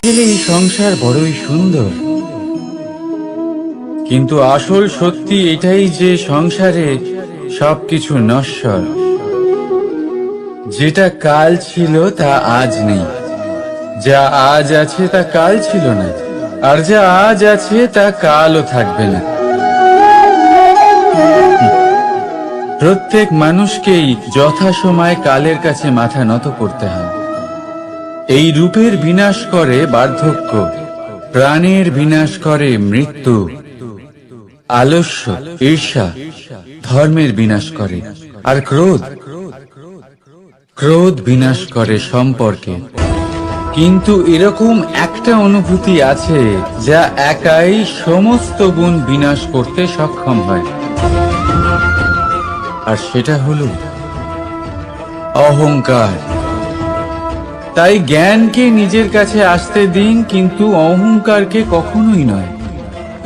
গেলে এই সংসার বড়ই সুন্দর, কিন্তু আসল সত্যি এটাই যে সংসারে সবকিছু নশ্বর। যেটা কাল ছিল তা আজ নেই, যা আজ আছে তা কাল ছিল না, আর যা আজ আছে তা কালও থাকবে না। প্রত্যেক মানুষকেই যথাসময়ে কালের কাছে মাথা নত করতে হয়। এই রূপের বিনাশ করে বার্ধক্য, প্রাণের বিনাশ করে মৃত্যু, আলস্য, ঈর্ষা ধর্মের বিনাশ করে, আর ক্রোধ বিনাশ করে সম্পর্কে। কিন্তু এরকম একটা অনুভূতি আছে যা একাই সমস্ত গুণ বিনাশ করতে সক্ষম হয়, আর সেটা হলো অহংকার। তাই জ্ঞানকে নিজের কাছে আসতে দিন, কিন্তু অহংকারকে কখনোই নয়।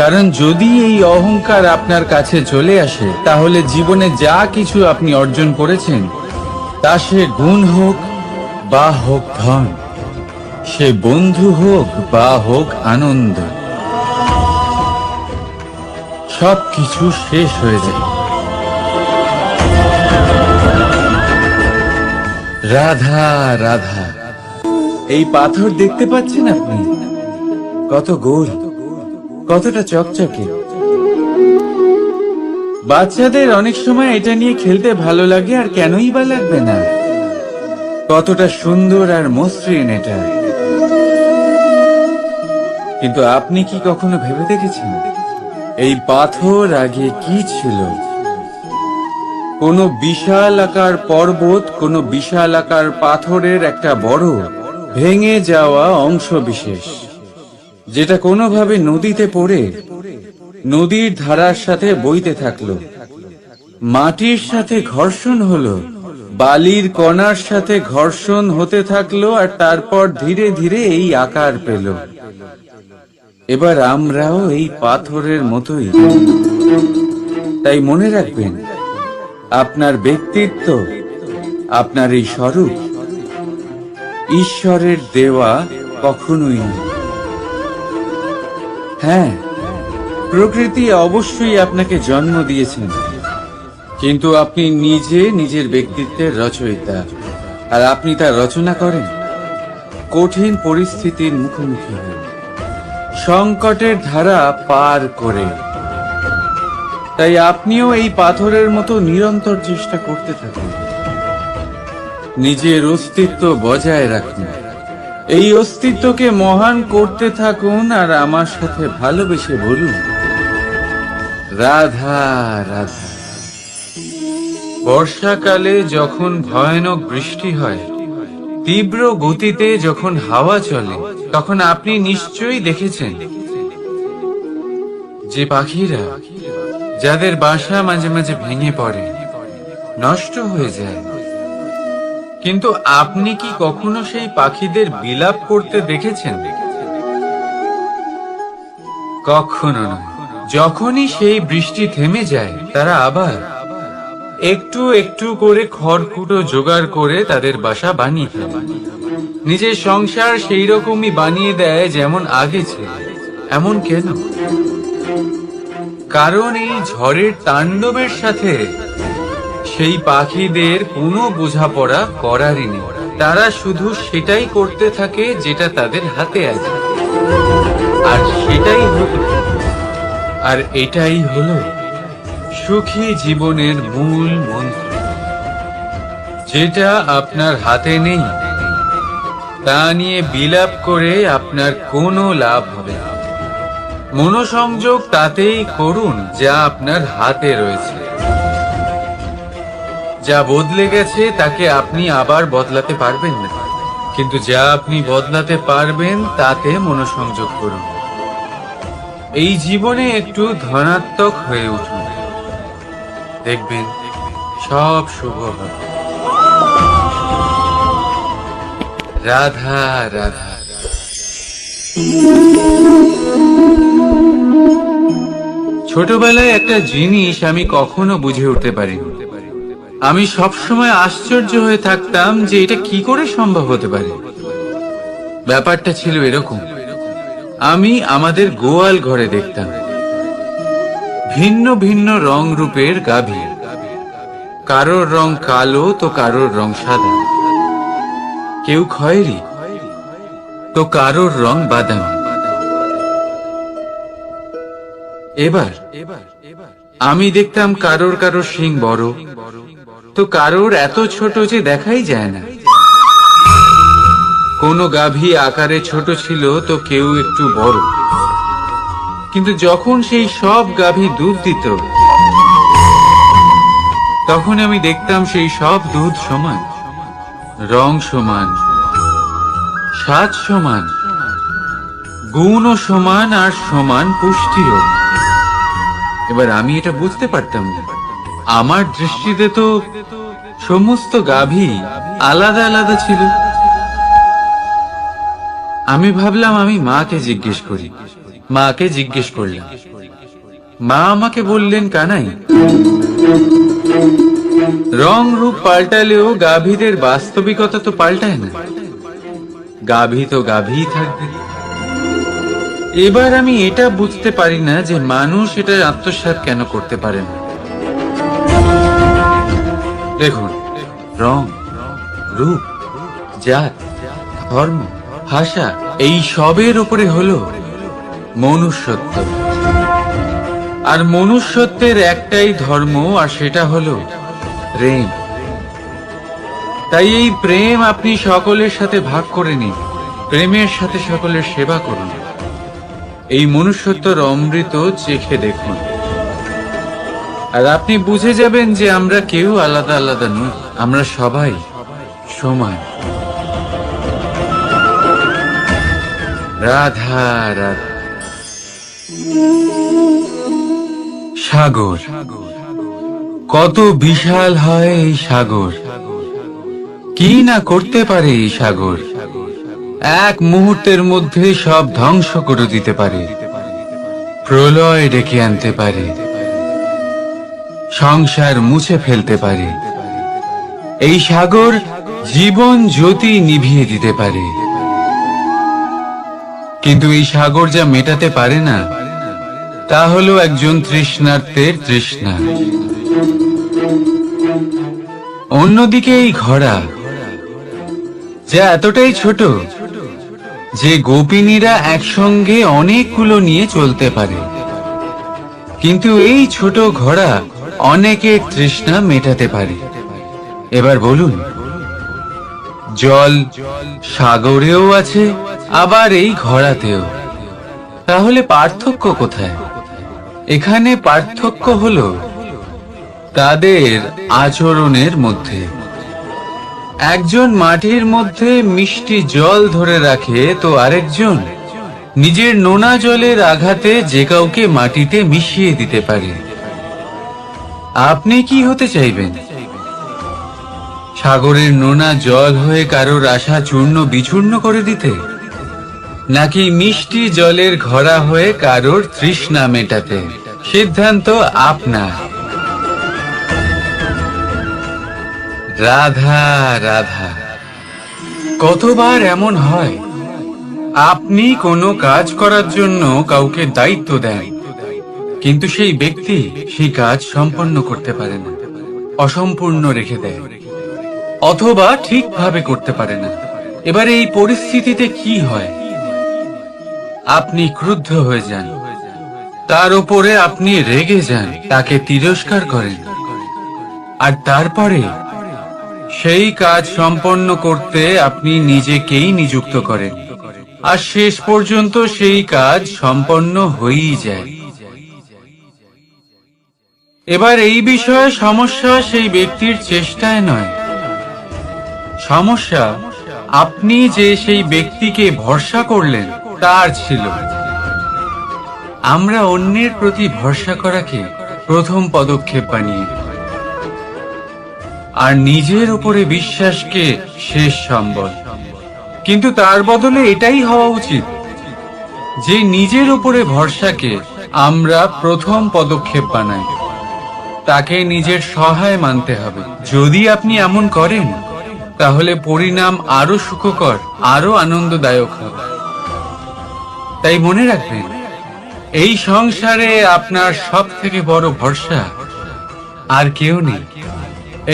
কারণ যদি এই অহংকার আপনার কাছে চলে আসে, তাহলে জীবনে যা কিছু আপনি অর্জন করেছেন, তা সে গুণ হোক বা হোক ধন, সে বন্ধু হোক বা হোক আনন্দ, সবকিছু শেষ হয়ে যায়। রাধা রাধা। এই পাথর দেখতে পাচ্ছেন আপনি? কত গোল, কতটা চকচকে। বাচ্চাদের অনেক সময় এটা নিয়ে খেলতে ভালো লাগে, আর কেনই বা লাগবে না। কতটা সুন্দর আর মসৃণ এটা। কিন্তু আপনি কি কখনো ভেবে দেখেছেন এই পাথর আগে কি ছিল? কোনো বিশাল আকার পর্বত, কোনো বিশাল আকার পাথরের একটা বড় ভেঙে যাওয়া অংশ বিশেষ, যেটা কোনোভাবে নদীতে পড়ে নদীর ধারার সাথে বইতে থাকলো, মাটির সাথে ঘর্ষণ হলো, বালির কণার সাথে ঘর্ষণ হতে থাকলো, আর তারপর ধীরে ধীরে এই আকার পেল। এবার আমরাও এই পাথরের মতোই। তাই মনে রাখবেন, আপনার ব্যক্তিত্ব, আপনার এই স্বরূপ ঈশ্বরের দেওয়া কখনোই নয়। হ্যাঁ, প্রকৃতি অবশ্যই আপনাকে জন্ম দিয়েছেন, কিন্তু আপনি নিজে নিজের ব্যক্তিত্বের রচয়িতা, আর আপনি তা রচনা করেন কঠিন পরিস্থিতির মুখোমুখি হয়ে, সংকটের ধারা পার করে। তাই আপনিও এই পাথরের মতো নিরন্তর চেষ্টা করতে থাকুন, নিজের অস্তিত্ব বজায় রাখুন, এই অস্তিত্বকে মহান করতে থাকুন, আর আমার সাথে ভালোবেসে বলুন রাধা রাধা। বর্ষাকালে যখন ভয়ানক বৃষ্টি হয়, তীব্র গতিতে যখন হাওয়া চলে, তখন আপনি নিশ্চয়ই দেখেছেন যে পাখিরা, যাদের বাসা মাঝে মাঝে ভেঙে পড়ে, নষ্ট হয়ে যায়। কিন্তু আপনি কি কখনো সেই পাখিদের বিলাপ করতে দেখেছেন? কখনো নয়। যখনই সেই বৃষ্টি থেমে যায়, তারা আবার একটু একটু করে খড়কুটো জোগাড় করে তাদের বাসা বানিয়ে ফেলে। নিজের সংসার সেই রকমই বানিয়ে দেয় যেমন আগে ছিল। এমন কেন? কারণ এই ঝড়ের তাণ্ডবের সাথে সেই পাখিদের কোনো বোঝাপড়া করারই নেই। তারা শুধু সেটাই করতে থাকে যেটা তাদের হাতে আছে, আর সেটাই হলো, আর এটাই হলো সুখী জীবনের মূল মন্ত্র। যেটা আপনার হাতে নেই, তা নিয়ে বিলাপ করে আপনার কোনো লাভ হবে না। মনোসংযোগ তাতেই করুন যা আপনার হাতে রয়েছে। যা বদলে গেছে তাকে আপনি আবার বদলাতে পারবেন না, কিন্তু যা আপনি বদলাতে পারবেন তাতে মনোসংযোগ করুন। এই জীবনে একটু ধনাত্মক হয়ে উঠুন, দেখবেন সব শুভ হবে। রাধা রাধা। ছোটবেলায় একটা জিনিস আমি কখনো বুঝে উঠতে পারিনি। আমি সবসময় আশ্চর্য হয়ে থাকতাম যে এটা কি করে সম্ভব হতে পারে। ব্যাপারটা ছিল এরকম, আমি আমাদের গোয়াল ঘরে দেখতাম ভিন্ন ভিন্ন রং রূপের গাভী। কারোর রং কালো তো কারোর রং সাদা, কেউ খয়েরি তো কারোর রং বাদামি। এবার আমি দেখতাম কারোর কারোর শিং বড় তো কারোর এত ছোট যে দেখাই যায় না। কোনো গাভী আকারে ছোট ছিল তো কেউ একটু বড়। কিন্তু যখন সেই সব গাভী দুধ দিত তখন আমি দেখতাম সেই সব দুধ সমান, রং সমান, স্বাদ সমান, গুণও সমান, আর সমান পুষ্টিও। এবার আমি এটা বুঝতে পারতাম না। আমার দৃষ্টিতে তো সমস্ত গাভী আলাদা আলাদা ছিল। আমি ভাবলাম আমি মাকে জিজ্ঞেস করি। মাকে জিজ্ঞেস করলাম। মা আমাকে বললেন, কানাই, রং রূপ পাল্টালেও গাভীদের বাস্তবিকতা তো পাল্টায় না। গাভী তো গাভীই থাকবে। এবার আমি এটা বুঝতে পারি না যে মানুষ এটা আত্মসাৎ কেন করতে পারে না। দেখুন, রং, রূপ, জাত, ধর্ম, ভাষা, এই সবের উপরে হলো মনুষ্যত্ব। আর মনুষ্যত্বের একটাই ধর্ম, আর সেটা হলো প্রেম। তাই এই প্রেম আপনি সকলের সাথে ভাগ করে নিন, প্রেমের সাথে সকলের সেবা করুন। এই মনুষ্যত্বর অমৃত চেখে দেখুন, আর আপনি বুঝে যাবেন যে আমরা কেউ আলাদা আলাদা নই, আমরা সবাই সমান। রাধা রাধা। সাগর, কত বিশাল হয় এই সাগর! কি না করতে পারে এই সাগর! এক মুহূর্তের মধ্যে সব ধ্বংস করে দিতে পারে, প্রলয় ডেকে আনতে পারে, সংসার মুছে ফেলতে পারে। এই সাগর জীবন জ্যোতি নিভিয়ে দিতে পারে। কিন্তু এই সাগর যা মেটাতে পারে না তা হলো একজন তৃষ্ণার্তের তৃষ্ণা। অন্যদিকে এই ঘোড়া, যা এতটাই ছোট যে গোপিনীরা একসঙ্গে অনেকগুলো নিয়ে চলতে পারে, কিন্তু এই ছোট ঘোড়া অনেকের তৃষ্ণা মেটাতে পারে। এবার বলুন, জল সাগরেও আছে, আবার এই ঘোড়াতেও। তাহলে পার্থক্য কোথায়? এখানে পার্থক্য হলো তাদের আচরণের মধ্যে। একজন মাটির মধ্যে মিষ্টি জল ধরে রাখে তো আরেকজন নিজের নোনা জলের আঘাতে যে কাউকে মাটিতে মিশিয়ে দিতে পারে। আপনি কি হতে চাইবেন? সাগরের নোনা জল হয়ে কারোর আশা চূর্ণ বিচূর্ণ করে দিতে, নাকি মিষ্টি জলের ঘোড়া হয়ে কারোর তৃষ্ণা মেটাতে? সিদ্ধান্ত আপনার। রাধা রাধা। কতবার এমন হয় আপনি কোনো কাজ করার জন্য কাউকে দায়িত্ব দেন, কিন্তু সেই ব্যক্তি সেই কাজ সম্পন্ন করতে পারে না, অসম্পূর্ণ রেখে দেয়, অথবা ঠিকভাবে করতে পারে না। এবার এই পরিস্থিতিতে কি হয়? আপনি ক্রুদ্ধ হয়ে যান, তার উপরে আপনি রেগে যান, তাকে তিরস্কার করেন, আর তারপরে সেই কাজ সম্পন্ন করতে আপনি নিজেকেই নিযুক্ত করেন, আর শেষ পর্যন্ত সেই কাজ সম্পন্ন হয়েই যায়। এবার এই বিষয়ে সমস্যা সেই ব্যক্তির চেষ্টায় নয়, সমস্যা আপনি যে সেই ব্যক্তিকে ভরসা করলেন তার ছিল। আমরা অন্যের প্রতি ভরসা করাকে প্রথম পদক্ষেপ বানিয়ে, আর নিজের উপরে বিশ্বাসকে শেষ সম্বল। কিন্তু তার বদলে এটাই হওয়া উচিত যে নিজের উপরে ভরসাকে আমরা প্রথম পদক্ষেপ বানাই, তাকে নিজের সহায় মানতে হবে। যদি আপনি এমন করেন তাহলে পরিণাম আরো সুখকর, আরো আনন্দদায়ক হবে। তাই মনে রাখবেন, এই সংসারে আপনার সব থেকে বড় ভরসা আর কেউ নেই।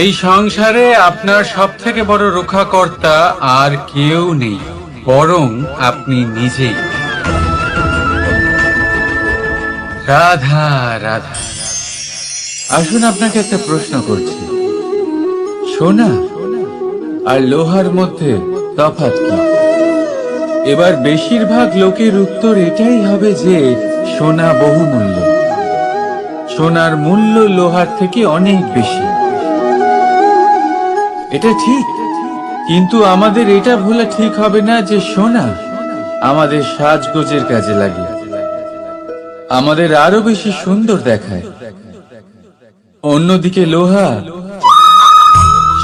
এই সংসারে আপনার সব থেকে বড় রক্ষাকর্তা আর কেউ নেই, বরং আপনি নিজেই। রাধা রাধা। আসুন আপনাকে একটা প্রশ্ন করছি, সোনা আর লোহার মধ্যে তফাৎ কি? এবার বেশিরভাগ লোকের উত্তর এটাই হবে যে সোনা বহুমূল্য। সোনার মূল্য লোহার থেকে অনেক বেশি। এটা ঠিক, কিন্তু আমাদের এটা ভোলা ঠিক হবে না যে সোনা আমাদের সাজগোজের কাজে লাগে, আমাদের আরো বেশি সুন্দর দেখায়। অন্যদিকে লোহা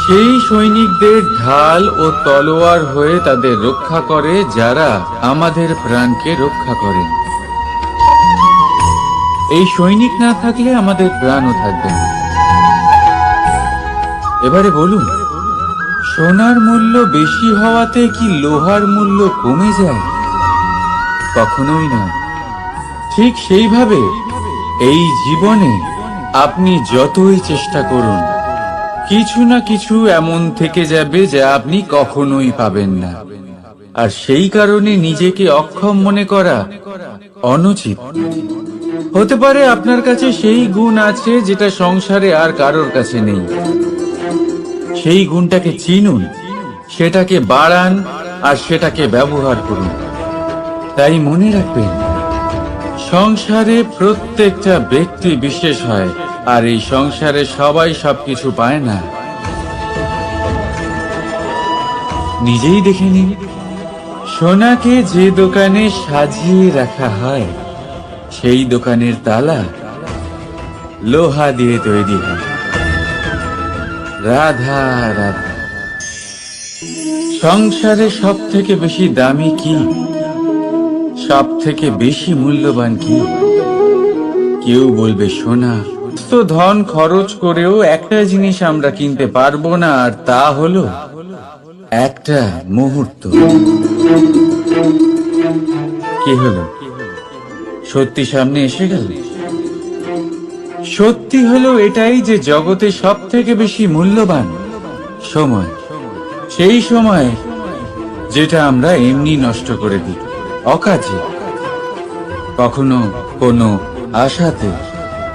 সেই সৈনিকদের ঢাল ও তলোয়ার হয়ে তাদের রক্ষা করে, যারা আমাদের প্রাণকে রক্ষা করেন। এই সৈনিক না থাকলে আমাদের প্রাণও থাকবে না। এবারে বলুন, সোনার মূল্য বেশি হওয়াতে কি লোহার মূল্য কমে যায়? কখনোই না। ঠিক সেইভাবে এই জীবনে আপনি যতই চেষ্টা করুন, কিছু না কিছু এমন থেকে যাবে যা আপনি কখনোই পাবেন না। আর সেই কারণে নিজেকে অক্ষম মনে করা অনুচিত। হতে পারে আপনার কাছে সেই গুণ আছে যেটা সংসারে আর কারোর কাছে নেই। সেই গুণটাকে চিনুন, সেটাকে বাড়ান আর সেটাকে ব্যবহার করুন। তাই মনে রাখবেন, সংসারে প্রত্যেকটা ব্যক্তি বিশেষ হয়, আর এই সংসারে সবাই সবকিছু পায় না। নিজেই দেখে নিন, সোনাকে যে দোকানে সাজিয়ে রাখা হয়, সেই দোকানের তালা লোহা দিয়ে তৈরি হয়। রাধা রাধা। সংসারে সব থেকে বেশি দামি কি? সব থেকে বেশি মূল্যবান কি? কেউ বলবে সোনা। তো ধন খরচ করেও একটা জিনিস আমরা কিনতে পারবো না, আর তা হলো একটা মুহূর্ত। কি হলো? সত্যি সামনে এসে গেল। সত্যি হলো এটাই যে জগতে সব থেকে বেশি মূল্যবান সময়। সেই সময় যেটা আমরা এমনি নষ্ট করে দিই, অকাজে, কখনো কোনো আশাতে,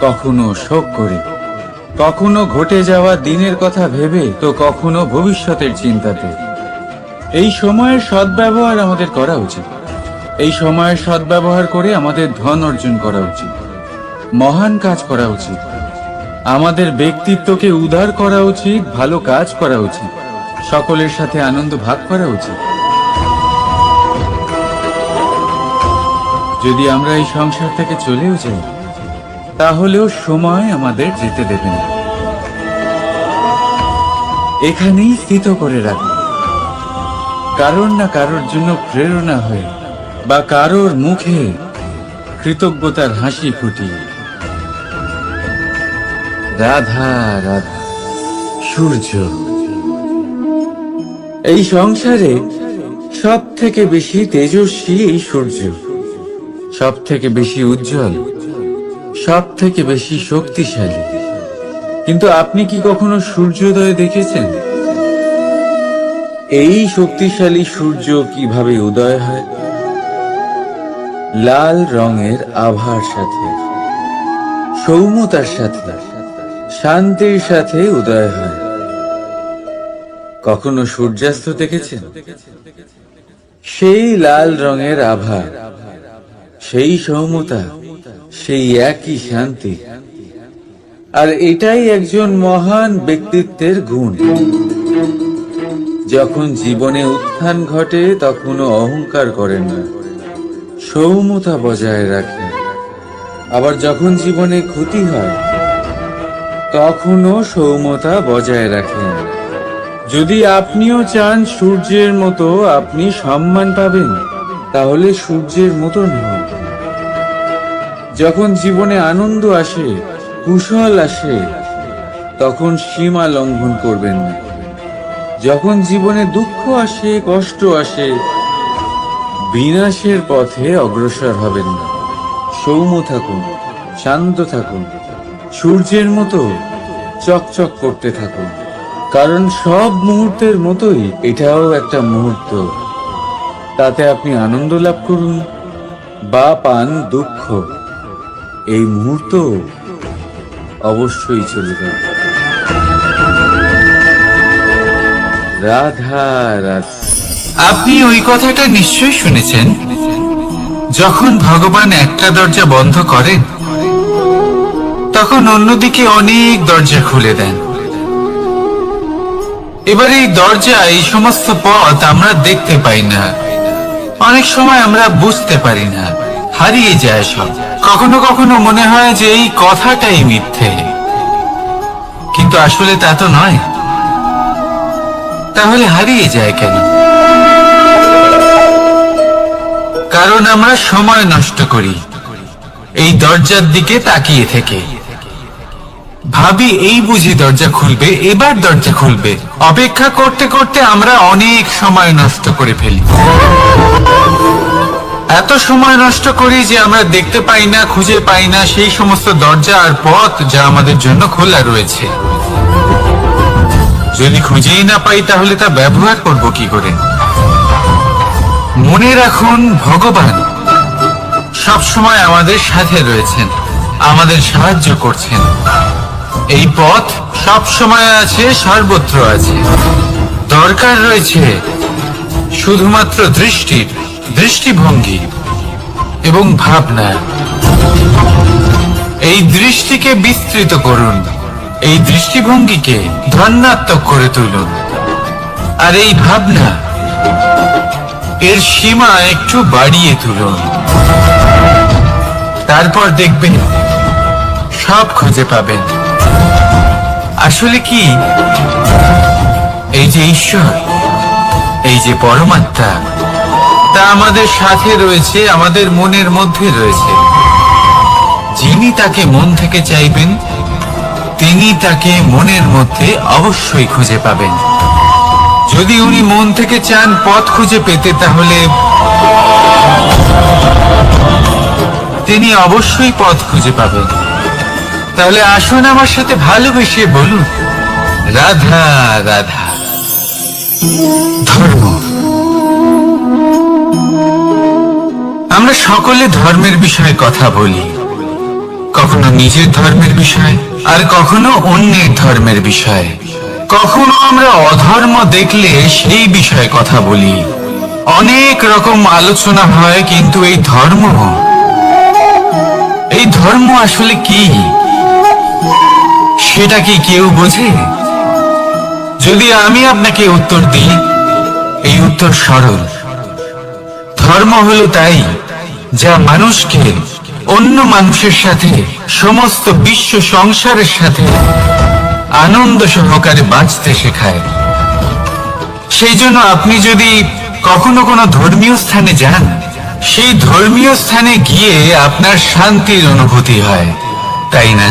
কখনো শোক করে, কখনো ঘটে যাওয়া দিনের কথা ভেবে, তো কখনো ভবিষ্যতের চিন্তাতে। এই সময়ের সদ্ব্যবহার আমাদের করা উচিত। এই সময়ের সদ্ব্যবহার করে আমাদের ধন অর্জন করা উচিত, মহান কাজ করা উচিত, আমাদের ব্যক্তিত্বকে উদার করা উচিত, ভালো কাজ করা উচিত, সকলের সাথে আনন্দ ভাগ করা উচিত। যদি আমরা এই সংসার থেকে চলেও যাই, তাহলেও সময় আমাদের যেতে দেবে না। এখানেই স্থিত করে রাখবে, কারোর না কারোর জন্য প্রেরণা হয়ে, বা কারোর মুখে কৃতজ্ঞতার হাসি ফুটিয়ে। রাধা রাধা। সূর্য। এই সংসারে সব থেকে বেশি তেজস্বী এই সূর্য, সব থেকে বেশি উজ্জ্বল, সব থেকে বেশি শক্তিশালী। কিন্তু আপনি কি কখনো সূর্যোদয় দেখেছেন? এই শক্তিশালী সূর্য কিভাবে উদয় হয়? লাল রঙের আভার সাথে, সৌম্যতার সাথে, শান্তির সাথে উদয় হয়। কখনো সূর্যাস্ত দেখেছেন? সেই লাল রঙের আভা, সেই সৌম্যতা, সেই একই শান্তি। আর এটাই একজন মহান ব্যক্তিত্বের গুণ। যখন জীবনে উত্থান ঘটে, তখনও অহংকার করেন না, সৌম্যতা বজায় রাখেন। আবার যখন জীবনে ক্ষতি হয়, তখনও সৌম্যতা বজায় রাখেন। যদি আপনিও চান সূর্যের মতো আপনি সম্মান পাবেন, তাহলে সূর্যের মতন হন। যখন জীবনে আনন্দ আসে, কুশল আসে, তখন সীমা লঙ্ঘন করবেন না। যখন জীবনে দুঃখ আসে, কষ্ট আসে, বিনাশের পথে অগ্রসর হবেন না। সৌম্য থাকুন, শান্ত থাকুন, সূর্যের মতো চকচক করতে থাকুন। কারণ সব মুহূর্তের মতোই এটাও একটা মুহূর্ত। তাতে আপনি আনন্দ লাভ করুন বা পান দুঃখ, এই মুহূর্ত অবশ্যই চলে যাবে। রাধা রাধা। আপনি ওই কথাটা নিশ্চয়ই শুনেছেন, যখন ভগবান একটা দরজা বন্ধ করেন তখন অন্যদিকে অনেক দরজা খুলে দেন। এবার এই দরজা, এই সমস্ত পথ আমরা দেখতে পাই না, অনেক সময় আমরা বুঝতে পারি না, হারিয়ে যায় সব। কখনো কখনো মনে হয় যে এই কথাটাই মিথ্যে, কিন্তু আসলে তা তো নয়। তাহলে হারিয়ে যায় কেন? কারণ আমরা সময় নষ্ট করি এই দরজার দিকে তাকিয়ে থেকে। ভাবি এই বুঝি দরজা খুলবে, এবার দরজা খুলবে। অপেক্ষা করতে করতে আমরা অনেক সময় নষ্ট করে ফেলি। এত সময় নষ্ট করি যে আমরা দেখতে পাই না, খুঁজে পাই না সেই সমস্ত দরজা আর পথ যা আমাদের জন্য খোলা রয়েছে। যদি খুঁজেই না পাই তাহলে তা ব্যবহার করব কি করে? মনে রাখুন, ভগবান সব সময় আমাদের সাথে রয়েছেন, আমাদের সাহায্য করছেন। এই পথ সব সময় আছে, সর্বত্র আছে। দরকার রয়েছে শুধুমাত্র দৃষ্টিভঙ্গি এবং ভাবনা। এই দৃষ্টিকে বিস্তৃত করুন, এই দৃষ্টিভঙ্গিকে ধনাত্মক করে তুলুন, আর এই ভাবনা, এর সীমা একটু বাড়িয়ে তুলুন। তারপর দেখবেন সব খুঁজে পাবেন। আসলে কি, এই যে ঈশ্বর, এই যে পরমাত্মা, তা আমাদের সাথে রয়েছে, আমাদের মনের মধ্যে রয়েছে। যিনি তাকে মন থেকে চাইবেন তিনি তাকে মনের মধ্যে অবশ্যই খুঁজে পাবেন। যদি উনি মন থেকে চান পথ খুঁজে পেতে, তাহলে তিনি অবশ্যই পথ খুঁজে পাবেন। তাহলে আসুন আমার সাথে ভালোবেসে বলুন, রাধা রাধা। ধর্ম। আমরা সকলে ধর্মের বিষয়ে কথা বলি, কখনো নিজের ধর্মের বিষয়, আর কখনো অন্যের ধর্মের বিষয়ে। কখনো আমরা অধর্ম দেখলে সেই বিষয়ে কথা বলি। অনেক রকম আলোচনা হয়, কিন্তু এই ধর্ম আসলে কি, সেটা কি কেউ বোঝে? যদি আমি আপনাকে উত্তর দিই, এই উত্তর সরল। ধর্ম হলো তাই যা মানুষকে অন্য মানুষের সাথে, সমস্ত বিশ্ব সংসারের সাথে আনন্দ সহকারে বাঁচতে শেখায়। সেই জন্য আপনি যদি কখনো কোনো ধর্মীয় স্থানে যান, সেই ধর্মীয় স্থানে গিয়ে আপনার শান্তির অনুভূতি হয়, তাই না?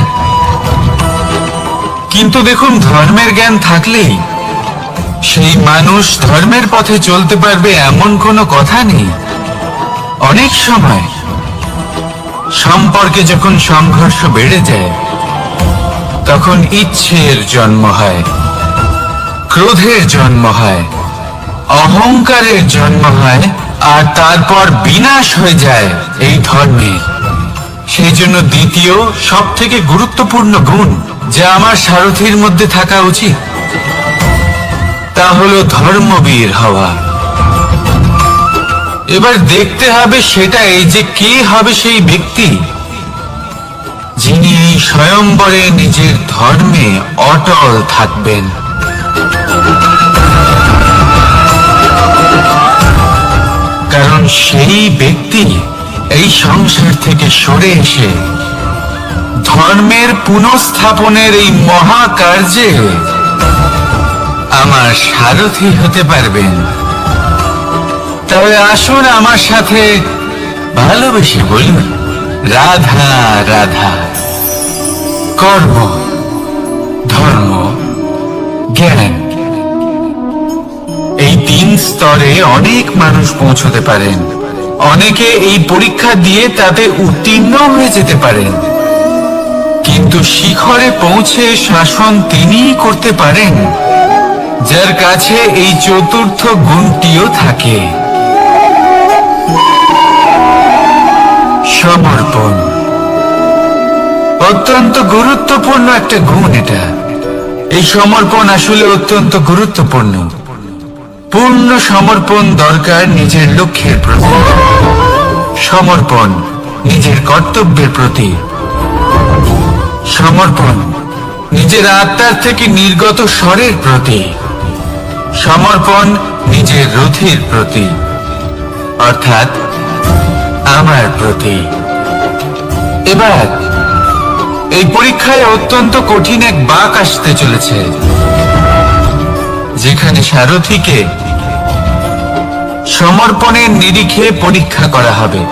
কিন্তু দেখুন, ধর্মের জ্ঞান থাকলেই সেই মানুষ ধর্মের পথে চলতে পারবে এমন কোনো কথা নেই। অনেক সময় সম্পর্কে যখন সংঘর্ষ বেড়ে যায়, তখন ইচ্ছের জন্ম হয়, ক্রোধের জন্ম হয়, অহংকারের জন্ম হয়, আর তারপর বিনাশ হয়ে যায় এই ধর্মের। সেই জন্য দ্বিতীয় সব থেকে গুরুত্বপূর্ণ গুণ যা আমার সারথীর মধ্যে থাকা উচিত, তা হলো ধর্মবীর হওয়া। এবার দেখতে হবে সেটা এই যে কে হবে সেই ব্যক্তি যিনি এই স্বয়ম্বরে নিজের ধর্মে অটল থাকবেন। কারণ সেই ব্যক্তি এই সংসার থেকে সরে এসে ধর্মের পুনঃস্থাপনের এই মহাকার্যে আমার সারথী হতে পারবেন। তাহলে আসুন আমার সাথে ভালোবেসে বলুন, রাধা রাধা। কর্ম, ধর্ম, জ্ঞান, স্তরে অনেক মানুষ পৌঁছতে পারেন। অনেকে এই পরীক্ষা দিয়ে তাতে উত্তীর্ণ হয়ে যেতে পারেন, কিন্তু শিখরে পৌঁছে শাসন তিনিই করতে পারেন যার কাছে এই চতুর্থ গুণটিও থাকে, সমর্পণ। অত্যন্ত গুরুত্বপূর্ণ একটা গুণ এটা। এই সমর্পণ আসলে অত্যন্ত গুরুত্বপূর্ণ। পূর্ণ সমর্পণ দরকার নিজের লক্ষ্যের প্রতি, সমর্পণ নিজের কর্তব্যের প্রতি, সমর্পণ নিজের আত্মার থেকে নির্গত স্বরের প্রতি, সমর্পণ নিজের রথের প্রতি, অর্থাৎ আমার প্রতি। এবার এই পরীক্ষায় অত্যন্ত কঠিন এক বাঁক আসতে চলেছে, যেখানে সারথীকে সমর্পণের নিরিখে পরীক্ষা করা হবে,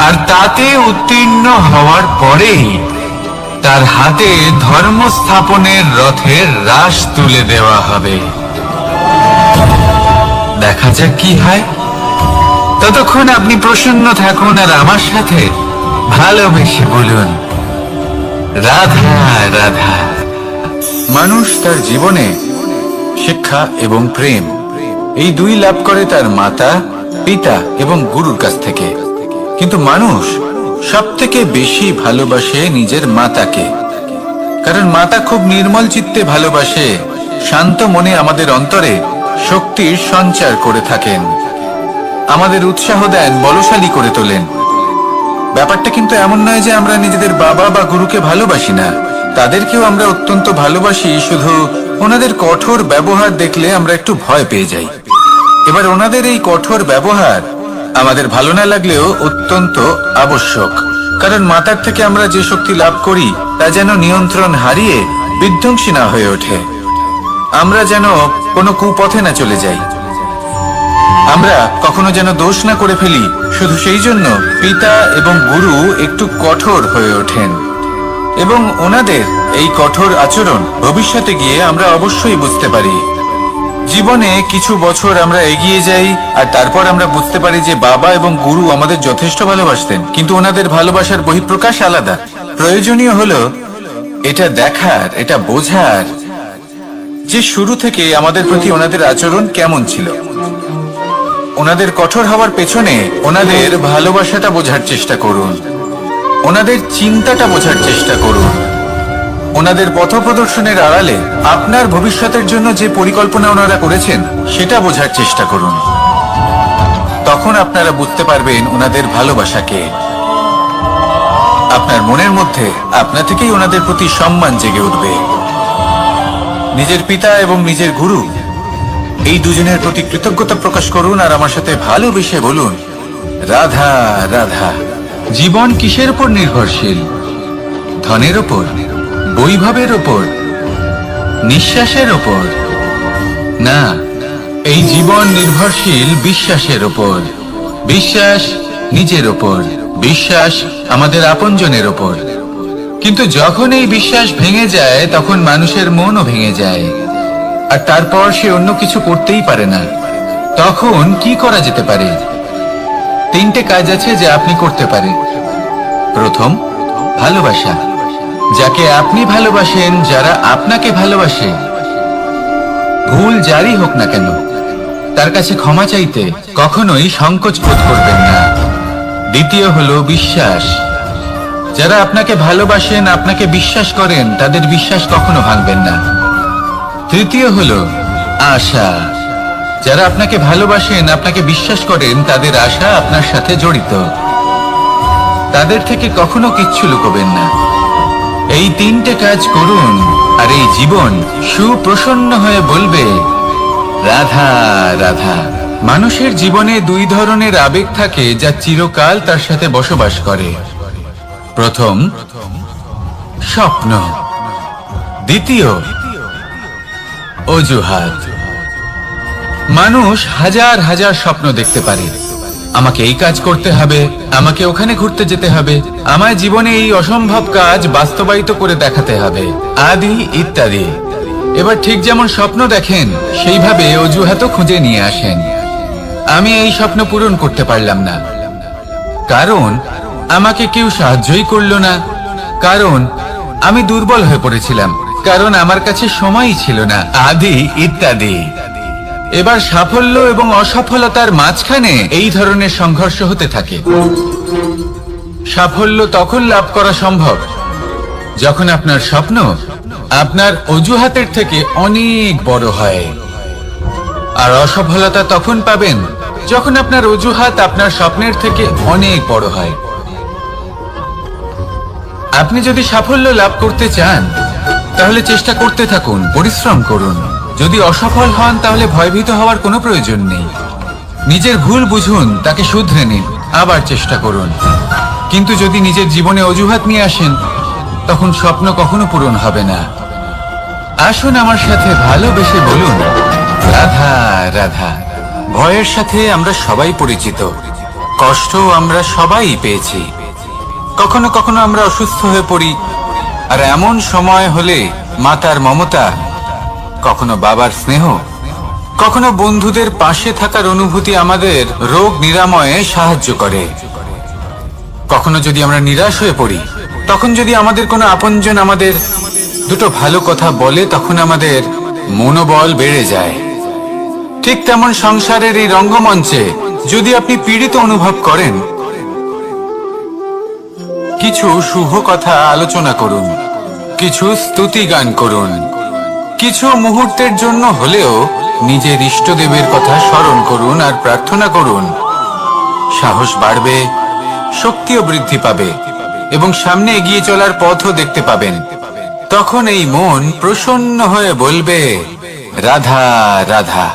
আর তাতে উত্তীর্ণ হওয়ার পরেই তার হাতে ধর্ম স্থাপনের রথের রাশ তুলে দেওয়া হবে। দেখা যাক কি হয়। ততক্ষণ আপনি প্রসন্ন থাকুন আর আমার সাথে ভালোবেসে বলুন, রাধা রাধা। মানুষ তার জীবনে শিক্ষা এবং প্রেম এই দুই লাভ করে তার মাতা, পিতা এবং গুরুর কাছ থেকে। কিন্তু মানুষ সবথেকে বেশি ভালোবাসে নিজের মাতাকে, কারণ মাতা খুব নির্মল চিত্তে ভালোবাসে, শান্ত মনে আমাদের অন্তরে শক্তির সঞ্চার করে থাকেন, আমাদের উৎসাহ দেন, বলশালী করে তোলেন। ব্যাপারটা কিন্তু এমন নয় যে আমরা নিজেদের বাবা বা গুরুকে ভালোবাসি না, তাদেরকেও আমরা অত্যন্ত ভালোবাসি, শুধু ওনাদের কঠোর ব্যবহার দেখলে আমরা একটু ভয় পেয়ে যাই। এবার ওনাদের এই কঠোর ব্যবহার আমাদের ভালো না লাগলেও অত্যন্ত আবশ্যক, কারণ মাতার থেকে আমরা যে শক্তি লাভ করি তা যেন নিয়ন্ত্রণ হারিয়ে বিধ্বংসী না হয়ে ওঠে, আমরা যেন কোনো কুপথে না চলে যাই, আমরা কখনো যেন দোষ না করে ফেলি। শুধু সেই জন্য পিতা এবং গুরু একটু কঠোর হয়ে ওঠেন, এবং ওনাদের এই কঠোর আচরণ ভবিষ্যতে গিয়ে আমরা অবশ্যই বুঝতে পারি। জীবনে কিছু বছর আমরা এগিয়ে যাই আর তারপর আমরা বুঝতে পারি যে বাবা এবং গুরু আমাদের যথেষ্ট ভালোবাসতেন, কিন্তু ওনাদের ভালোবাসার বহিঃপ্রকাশ আলাদা। প্রয়োজনীয় হলো এটা দেখার, এটা বোঝার যে শুরু থেকে আমাদের প্রতি ওনাদের আচরণ কেমন ছিল। ওনাদের কঠোর হওয়ার পেছনে ওনাদের ভালোবাসাটা বোঝার চেষ্টা করুন, ওনাদের চিন্তাটা বোঝার চেষ্টা করুন, ওনাদের পথপ্রদর্শনের আড়ালে আপনার ভবিষ্যতের জন্য যে পরিকল্পনা ওনারা করেছেন সেটা বোঝার চেষ্টা করুন। তখন আপনারা বুঝতে পারবেন ওনাদের ভালোবাসাকে। আপনার মনের মধ্যে আপনা থেকেই ওনাদের প্রতি সম্মান জেগে উঠবে। নিজের পিতা এবং নিজের গুরু এই দুজনের প্রতি কৃতজ্ঞতা প্রকাশ করুন আর আমার সাথে ভালোবেসে বলুন, রাধা রাধা। জীবন কিসের উপর নির্ভরশীল? ধনের উপর, বৈভবের উপর, নিঃশ্বাসের উপর? না, এই জীবন নির্ভরশীল বিশ্বাসের উপর। বিশ্বাস নিজের উপর, বিশ্বাস আমাদের আপনজনের উপর। কিন্তু যখন এই বিশ্বাস ভেঙে যায় তখন মানুষের মনও ভেঙে যায়, আর তারপর সে অন্য কিছু করতেই পারে না। তখন কি করা যেতে পারে? তিনটে কাজ আছে যা আপনি করতে পারেন। প্রথম, ভালোবাসা। যাকে আপনি ভালোবাসেন, যারা আপনাকে ভালোবাসে, ভুল যারই হোক না কেন, তার কাছে ক্ষমা চাইতে কখনোই সংকোচ বোধ করবেন না। দ্বিতীয় হলো বিশ্বাস। যারা আপনাকে ভালোবাসেন, আপনাকে বিশ্বাস করেন, তাদের বিশ্বাস কখনো ভাঙবেন না। তৃতীয় হলো আশা। যারা আপনাকে ভালোবাসেন, আপনাকে বিশ্বাস করেন, তাদের আশা আপনার সাথে জড়িত, তাদের থেকে কখনো কিচ্ছু লুকোবেন না। এই তিনটে কাজ করুন আর এই জীবন সুপ্রসন্ন হয়ে বলবে, রাধা রাধা। মানুষের জীবনে দুই ধরনের আবেগ থাকে যা চিরকাল তার সাথে বসবাস করে। প্রথম, স্বপ্ন। দ্বিতীয়, অজুহাত। মানুষ হাজার হাজার স্বপ্ন দেখতে পারে। আমাকে এই কাজ করতে হবে, আমাকে ওখানে ঘুরতে যেতে হবে, আমার জীবনে এই অসম্ভব কাজ বাস্তবায়িত করে দেখাতে হবে, আদি ইত্যাদি। এবার ঠিক যেমন স্বপ্ন দেখেন সেইভাবে অজুহাতও খুঁজে নিয়ে আসেন। আমি এই স্বপ্ন পূরণ করতে পারলাম না, কারণ আমাকে কেউ সাহায্যই করলো না, কারণ আমি দুর্বল হয়ে পড়েছিলাম, কারণ আমার কাছে সময়ই ছিল না, আদি ইত্যাদি। এবার সাফল্য এবং অসফলতার মাঝখানে এই ধরনের সংঘর্ষ হতে থাকে। সাফল্য তখন লাভ করা সম্ভব যখন আপনার স্বপ্ন আপনার অজুহাতের থেকে অনেক বড় হয়, আর অসফলতা তখন পাবেন যখন আপনার অজুহাত আপনার স্বপ্নের থেকে অনেক বড় হয়। আপনি যদি সাফল্য লাভ করতে চান তাহলে চেষ্টা করতে থাকুন, পরিশ্রম করুন। যদি অসফল হন তাহলে ভয়ভীত হওয়ার কোনো প্রয়োজন নেই। নিজের ভুল বুঝুন, তাকে শুধরে নিন, আবার চেষ্টা করুন। কিন্তু যদি নিজের জীবনে অজুহাত নিয়ে আসেন তখন স্বপ্ন কখনো পূরণ হবে না। আসুন আমার সাথে ভালোবেসে বলুন, রাধা রাধা। ভয়ের সাথে আমরা সবাই পরিচিত, কষ্ট আমরা সবাই পেয়েছি। কখনো কখনো আমরা অসুস্থ হয়ে পড়ি, আর এমন সময় হলে মাতার মমতা, কখনো বাবার স্নেহ, কখনো বন্ধুদের পাশে থাকার অনুভূতি আমাদের রোগ নিরাময়ে সাহায্য করে। কখনো যদি আমরা নিরাশ হয়ে পড়ি, তখন যদি আমাদের কোনো আপনজন আমাদের দুটো ভালো কথা বলে, তখন আমাদের মনোবল বেড়ে যায়। ঠিক তেমন সংসারের এই রঙ্গমঞ্চে যদি আপনি পীড়িত অনুভব করেন, কিছু শুভ কথা আলোচনা করুন, কিছু স্তুতি গান করুন, কিছু মুহূর্তের জন্য হলেও নিজের ইষ্টদেবের কথা স্মরণ করুন আর প্রার্থনা করুন। সাহস বাড়বে, শক্তিও বৃদ্ধি পাবে এবং সামনে এগিয়ে চলার পথও দেখতে পাবেন। তখন এই মন প্রসন্ন হয়ে বলবে, রাধা রাধা।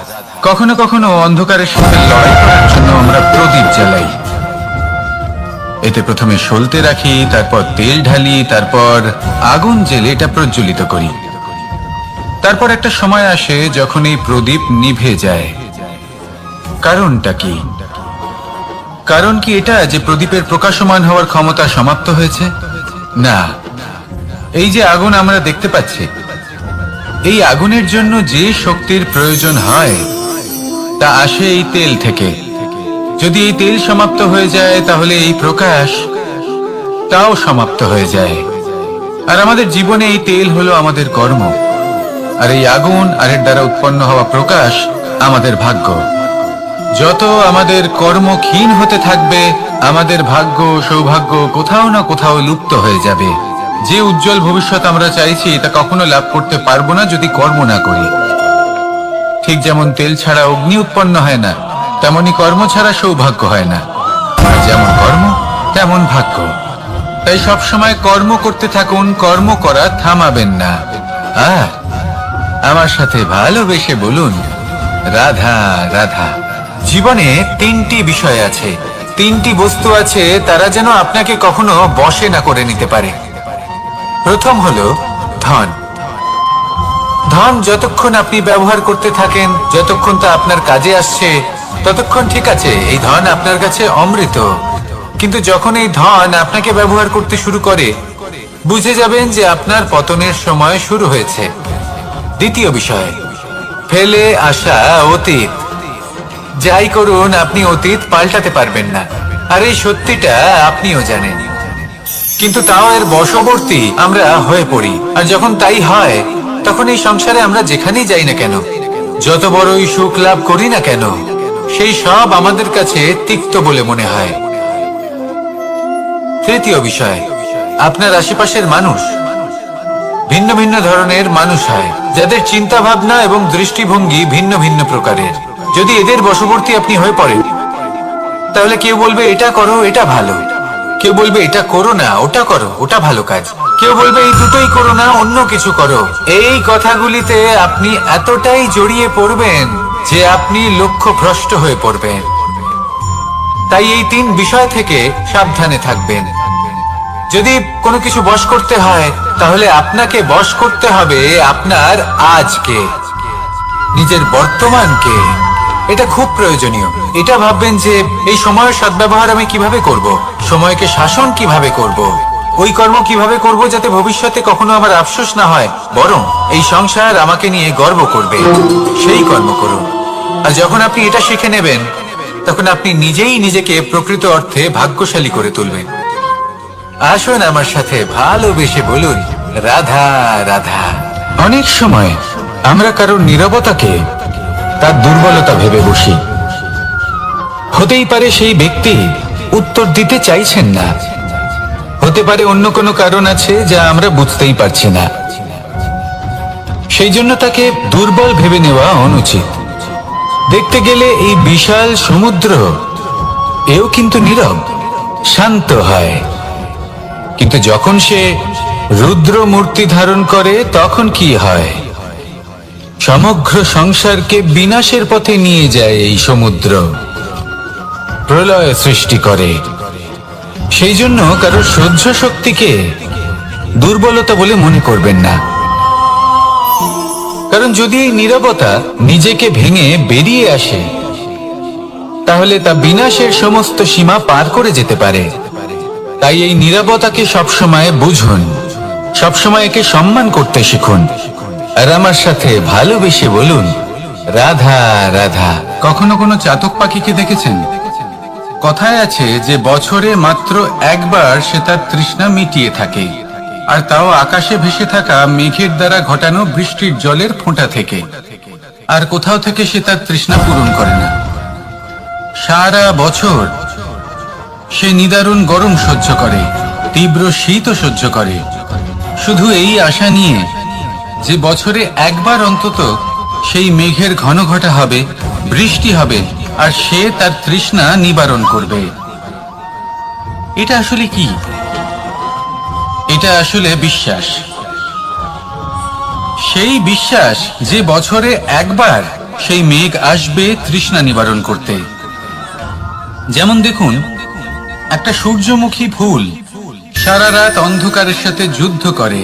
কখনো কখনো অন্ধকারের সাথে লড়াই করার জন্য আমরা প্রদীপ জ্বালাই। এতে প্রথমে সলতে রাখি, তারপর তেল ঢালি, তারপর আগুন জেলে এটা প্রজ্বলিত করি। তারপর একটা সময় আসে যখন এই প্রদীপ নিভে যায়। কারণটা কি? কারণ কি এটা যে প্রদীপের প্রকাশমান হওয়ার ক্ষমতা সমাপ্ত হয়েছে? না, এই যে আগুন আমরা দেখতে পাচ্ছি, এই আগুনের জন্য যে শক্তির প্রয়োজন হয় তা আসে এই তেল থেকে। যদি এই তেল সমাপ্ত হয়ে যায় তাহলে এই প্রকাশ তাও সমাপ্ত হয়ে যায়। আর আমাদের জীবনে এই তেল হলো আমাদের কর্ম, আর এই আগুন আর এর দ্বারা উৎপন্ন হওয়া প্রকাশ আমাদের ভাগ্য। যত আমাদের কর্ম ক্ষীণ হতে থাকবে, আমাদের ভাগ্য সৌভাগ্য কোথাও না কোথাও লুপ্ত হয়ে যাবে। যে উজ্জ্বল ভবিষ্যৎ আমরা চাইছি তা কখনো লাভ করতে পারবো না যদি কর্ম না করি। ঠিক যেমন তেল ছাড়া অগ্নি উৎপন্ন হয় না, তেমনি কর্ম ছাড়া সৌভাগ্য হয় না। আর যেমন কর্ম তেমন ভাগ্য। তাই সবসময় কর্ম করতে থাকুন, কর্ম করা থামাবেন না। আর আমার সাথে ভালোবেসে বলুন, রাধা রাধা। জীবনে তিনটি বিষয় আছে, তিনটি বস্তু আছে, তারা যেন আপনাকে কখনো বশে না করে নিতে পারে। প্রথম হলো ধন। ধন যতক্ষণ আপনি ব্যবহার করতে থাকেন, যতক্ষণ তা আপনার কাজে আসছে, ততক্ষণ ঠিক আছে, এই ধন আপনার কাছে অমৃত। কিন্তু যখন এই ধন আপনাকে ব্যবহার করতে শুরু করে, বুঝে যাবেন যে আপনার পতনের সময় শুরু হয়েছে। দ্বিতীয় বিষয়, ফেলে আসা অতীত। যাই করুন, আপনি অতীত পাল্টাতে পারবেন না, আর এই সত্যিটা আপনিও জানেন। কিন্তু তাও এর বশবর্তী আমরা হয়ে পড়ি। আর যখন তাই হয়, তখন এই সংসারে আমরা যেখানেই যাই না কেন, যত বড়ই সুখ লাভ করি না কেন, সেই সব আমাদের কাছে তিক্ত বলে মনে হয়। তৃতীয় বিষয়, আপনার আশেপাশের মানুষ ভিন্ন ভিন্ন ধরনের মানুষ হয়, যাদের চিন্তা ভাবনা এবং দৃষ্টিভঙ্গি ভিন্ন ভিন্ন প্রকারের। যদি এদের বশবর্তী আপনি হয়ে পড়েন, তাহলে কেউ বলবে এটা করো, এটা ভালো। কেউ বলবে এটা করো না, ওটা করো, ওটা ভালো কাজ। কেউ বলবে এই দুটোই করো না, অন্য কিছু করো। এই কথাগুলিতে আপনি এতটাই জড়িয়ে পড়বেন যে আপনি লক্ষ্যভ্রষ্ট হয়ে পড়বেন। তাই এই তিন বিষয় থেকে সাবধানে থাকবেন। যদি কোনো কিছু বশ করতে হয়, তাহলে আপনাকে বশ করতে হবে আপনার আজকে, নিজের বর্তমানকে। এটা খুব প্রয়োজনীয়। এটা ভাববেন যে এই সময়ের সদ্ব্যবহার আমি কিভাবে করব, সময়কে শাসন কিভাবে করব, ওই কর্ম কিভাবে করব যাতে ভবিষ্যতে কখনো আমার আফসোস না হয়, বরং এই সংসার আমাকে নিয়ে গর্ব করবে, সেই কর্ম করুন। আর যখন আপনি এটা শিখে নেবেন, তখন আপনি নিজেই নিজেকে প্রকৃত অর্থে ভাগ্যশালী করে তুলবেন। আসুন আমার সাথে ভালোবেসে বলুন, রাধা রাধা। অনেক সময় আমরা কারোর নীরবতাকে তার দুর্বলতা ভেবে বসি। হতেই পারে সেই ব্যক্তি উত্তর দিতে চাইছেন না, হতে পারে অন্য কোনো কারণ আছে যা আমরা বুঝতেই পারছি না। সেই জন্য তাকে দুর্বল ভেবে নেওয়া অনুচিত। দেখতে গেলে এই বিশাল সমুদ্র এও কিন্তু নীরব, শান্ত হয়। কিন্তু যখন সে রুদ্র মূর্তি ধারণ করে তখন কি হয়? সমগ্র সংসারকে বিনাশের পথে নিয়ে যায় এই সমুদ্র, প্রলয় সৃষ্টি করে। সেই জন্য কারোর সহ্য শক্তিকে দুর্বলতা বলে মনে করবেন না। কারণ যদি এই নীরবতা নিজেকে ভেঙে বেরিয়ে আসে, তাহলে তা বিনাশের সমস্ত সীমা পার করে যেতে পারে। তাই এই নীরবতাকে সবসময় বুঝুন, সবসময় একে সম্মান করতে শিখুন। আর আমার সাথে ভালোবেসে বলুন, রাধা রাধা। কখনো কোনো চাতক পাখিকে দেখেছেন? কথায় আছে যে বছরে মাত্র একবার সে তার তৃষ্ণা মিটিয়ে থাকে, আর তাও আকাশে ভেসে থাকা মেঘের দ্বারা ঘটানো বৃষ্টির জলের ফোঁটা থেকে। আর কোথাও থেকে সে তার তৃষ্ণা পূরণ করে না। সারা বছর সে নিদারুণ গরম সহ্য করে, তীব্র শীতও সহ্য করে, শুধু এই আশা নিয়ে যে বছরে একবার অন্তত সেই মেঘের ঘন ঘটা হবে, বৃষ্টি হবে, আর সে তার তৃষ্ণা নিবারণ করবে। এটা আসলে কি? এটা আসলে বিশ্বাস। সেই বিশ্বাস যে বছরে একবার সেই মেঘ আসবে তৃষ্ণা নিবারণ করতে। যেমন দেখুন, একটা সূর্যমুখী ফুল সারা রাত অন্ধকারের সাথে যুদ্ধ করে,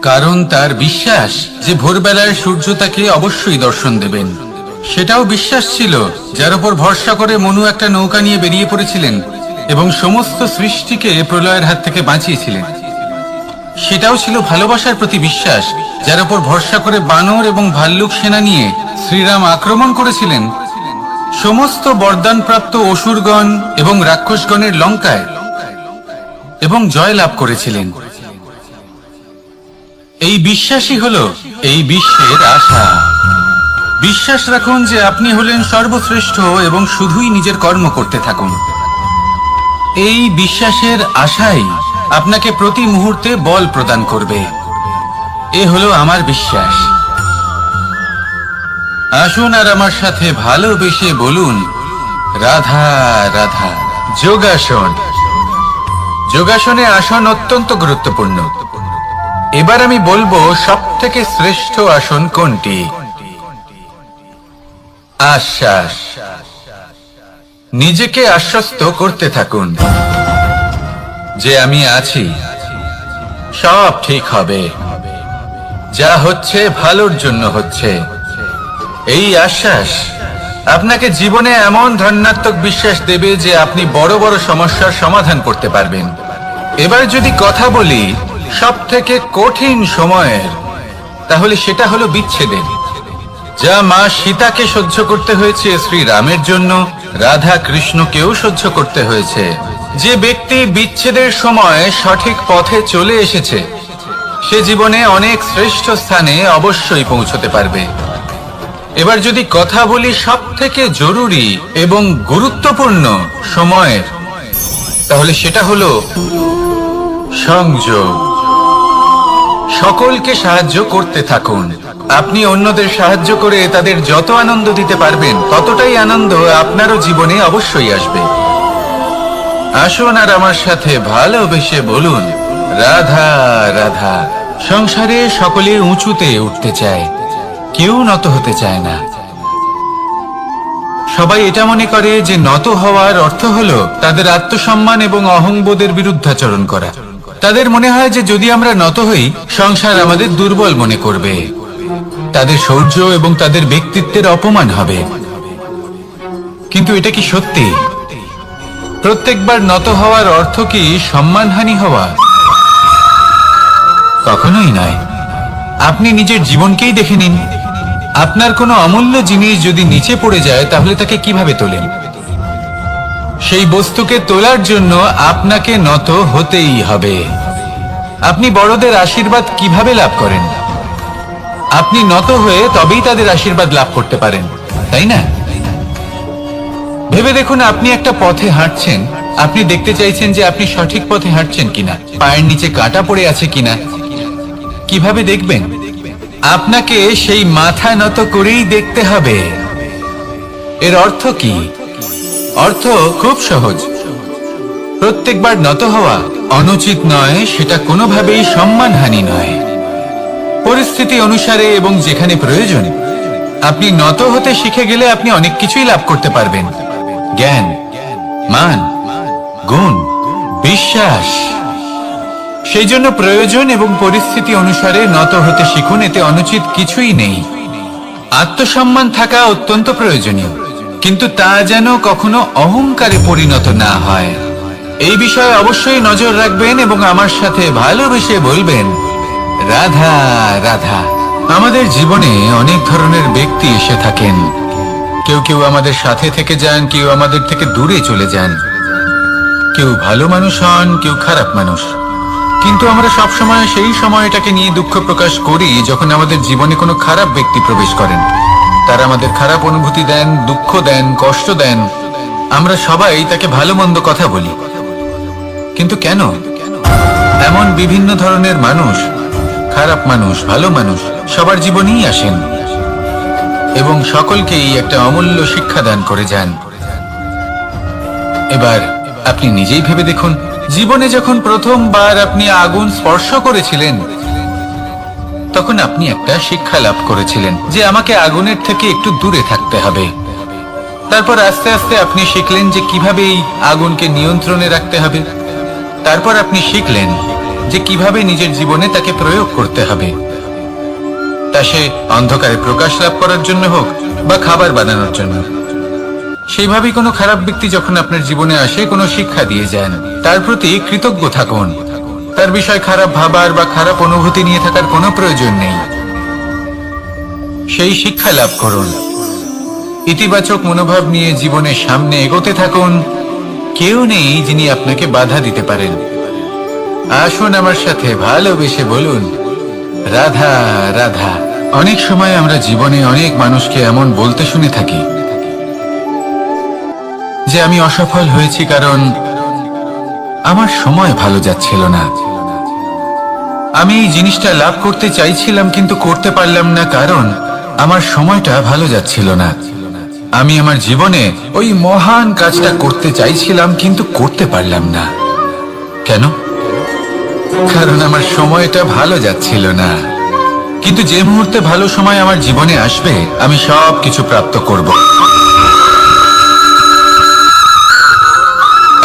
কারণ তার বিশ্বাস যে ভোরবেলায় সূর্য তাকে অবশ্যই দর্শন দেবেন। সেটাও বিশ্বাস ছিল যার উপর ভরসা করে মনু একটা নৌকা নিয়ে বেরিয়ে পড়েছিলেন এবং সমস্ত সৃষ্টিকে প্রলয়ের হাত থেকে বাঁচিয়েছিলেন। সেটাও ছিল ভালোবাসার প্রতি বিশ্বাস, যার উপর ভরসা করে বানর এবং ভাল্লুক সেনা নিয়ে শ্রীরাম আক্রমণ করেছিলেন সমস্ত বরদানপ্রাপ্ত অসুরগণ এবং রাক্ষসগণের লঙ্কায় এবং জয় লাভ করেছিলেন। এই বিশ্বাসই হলো এই বিশ্বের আশা। বিশ্বাস রাখুন যে আপনি হলেন সর্বশ্রেষ্ঠ এবং শুধুই নিজের কর্ম করতে থাকুন। এই বিশ্বাসের আশাই আপনাকে প্রতি মুহূর্তে বল প্রদান করবে। এ হলো আমার বিশ্বাস। আসুন আর আমার সাথে ভালোবেসে বলুন, রাধা রাধা। যোগাসন। যোগাসনে আসন অত্যন্ত গুরুত্বপূর্ণ। এবার আমি বলবো সবথেকে শ্রেষ্ঠ আসন কোনটি। আশ্বাস। নিজেকে আশ্বস্ত করতে থাকুন যে আমি আছি, সব ঠিক হবে, যা হচ্ছে ভালোর জন্য হচ্ছে। এই আশ্বাস আপনাকে জীবনে এমন ধনাত্মক বিশ্বাস দেবে যে আপনি বড় বড় সমস্যার সমাধান করতে পারবেন। এবার যদি কথা বলি সবথেকে কঠিন সময়ের, তাহলে সেটা হলো বিচ্ছেদের। যা মা সীতাকে সহ্য করতে হয়েছে শ্রীরামের জন্য, রাধা কৃষ্ণকেও সহ্য করতে হয়েছে। যে ব্যক্তি বিচ্ছেদের সময় সঠিক পথে চলে এসেছে, সে জীবনে অনেক শ্রেষ্ঠ স্থানে অবশ্যই পৌঁছতে পারবে। এবার যদি কথা বলি সবথেকে জরুরি এবং গুরুত্বপূর্ণ সময়ের, তাহলে সেটা হলো সংযোগ। সকলকে সাহায্য করতে থাকুন। আপনি অন্যদের সাহায্য করে তাদের যত আনন্দ দিতে পারবেন, ততটাই আনন্দ আপনারও জীবনে অবশ্যই আসবে। আসুন আর আমার সাথে ভালোবেসে বলুন, রাধা রাধা। সংসারে সকলে উঁচুতে উঠতে চায়, কেউ নত হতে চায় না। সবাই এটা মনে করে যে নত হওয়ার অর্থ হলো তাদের আত্মসম্মান এবং অহংবোধের বিরুদ্ধাচরণ করা। তাদের মনে হয় যে যদি আমরা নত হই, সংসার আমাদের দুর্বল মনে করবে, তাদের শৌর্য এবং তাদের ব্যক্তিত্বের অপমান হবে। কিন্তু এটা কি সত্যি? প্রত্যেকবার নত হওয়ার অর্থ কি সম্মানহানি হওয়া? কখনোই নয়। আপনি নিজের জীবনকেই দেখে নিন। আপনার কোনো অমূল্য জিনিস যদি নিচে পড়ে যায় তাহলে তাকে কিভাবে তোলেন? সেই বস্তুকে তোলার জন্য আপনাকে নত হতেই হবে। আপনি বড়দের আশীর্বাদ কিভাবে লাভ করেন? আপনি নত হয়ে তবেই তাদের আশীর্বাদ লাভ করতে পারেন, তাই না? ভেবে দেখুন, আপনি একটা পথে হাঁটছেন, আপনি দেখতে চাইছেন যে আপনি সঠিক পথে হাঁটছেন কিনা, পায়ের নিচে কাঁটা পড়ে আছে কিনা। কিভাবে দেখবেন? আপনাকে সেই মাথা নত করেই দেখতে হবে। এর অর্থ কি? অর্থ খুব সহজ। প্রত্যেকবার নত হওয়া অনুচিত নয়, সেটা কোনোভাবেই সম্মানহানি নয়। পরিস্থিতি অনুসারে এবং যেখানে প্রয়োজন আপনি নত হতে শিখে গেলে আপনি অনেক কিছুই লাভ করতে পারবেন। জ্ঞান, মান, গুণ, বিশ্বাস। সেই জন্য প্রয়োজন এবং পরিস্থিতি অনুসারে নত হতে শিখুন, এতে অনুচিত কিছুই নেই। আত্মসম্মান থাকা অত্যন্ত প্রয়োজনীয়, কিন্তু তা যেন কখনো অহংকারে পরিণত না হয়। এই বিষয়ে অবশ্যই নজর রাখবেন এবং আমার সাথে ভালোবেসে বলবেন, রাধা রাধা। আমাদের জীবনে অনেক ধরনের ব্যক্তি এসে থাকেন। কেউ কেউ আমাদের সাথে থেকে যান, কেউ আমাদের থেকে দূরে চলে যান। কেউ ভালো মানুষ হন, কেউ খারাপ মানুষ। কিন্তু আমরা সবসময় সেই সময়টাকে নিয়ে দুঃখ প্রকাশ করি যখন আমাদের জীবনে কোনো খারাপ ব্যক্তি প্রবেশ করেন। তারা আমাদের খারাপ অনুভূতি দেন, দুঃখ দেন, কষ্ট দেন। আমরা সবাই তাকে ভালো মন্দ কথা বলি। কিন্তু কেন? এমন বিভিন্ন ধরনের মানুষ, খারাপ মানুষ, ভালো মানুষ সবার জীবনেই আসেন এবং সকলকেই একটা অমূল্য শিক্ষা দান করে যান। এবার আপনি নিজেই ভেবে দেখুন, জীবনে যখন প্রথমবার আপনি আগুন স্পর্শ করেছিলেন তখন আপনি একটা শিক্ষা লাভ করেছিলেন যে আমাকে আগুনের থেকে একটু দূরে থাকতে হবে। তারপর আস্তে আস্তে আপনি শিখলেন যে কিভাবে এই আগুনকে নিয়ন্ত্রণে রাখতে হবে। তারপর আপনি শিখলেন যে কিভাবে নিজের জীবনে তাকে প্রয়োগ করতে হবে, তা সে অন্ধকারে প্রকাশ লাভ করার জন্য হোক বা খাবার বানানোর জন্য। সেইভাবেই কোনো খারাপ ব্যক্তি যখন আপনার জীবনে আসে কোনো শিক্ষা দিয়ে যান, তার প্রতি কৃতজ্ঞ থাকুন। তার বিষয় খারাপ ভাবার বা খারাপ অনুভূতি নিয়ে থাকার কোনো প্রয়োজন নেই। সেই শিক্ষা লাভ করুন, ইতিবাচক মনোভাব নিয়ে জীবনের সামনে এগোতে থাকুন। কেউ নেই যিনি আপনাকে বাধা দিতে পারেন। আসুন আমার সাথে ভালোবেসে বলুন, রাধা রাধা। অনেক সময় আমরা জীবনে অনেক মানুষকে এমন বলতে শুনে থাকি যে আমি অসফল হয়েছি কারণ আমার সময় ভালো যাচ্ছিল না। আমি এই জিনিসটা লাভ করতে চাইছিলাম কিন্তু করতে পারলাম না কারণ আমার সময়টা ভালো যাচ্ছিল না। আমি আমার জীবনে ওই মহান কাজটা করতে চাইছিলাম কিন্তু করতে পারলাম না। কেন? কারণ আমার সময়টা ভালো যাচ্ছিল না। কিন্তু যে মুহূর্তে ভালো সময় আমার জীবনে আসবে আমি সব কিছু প্রাপ্ত করব।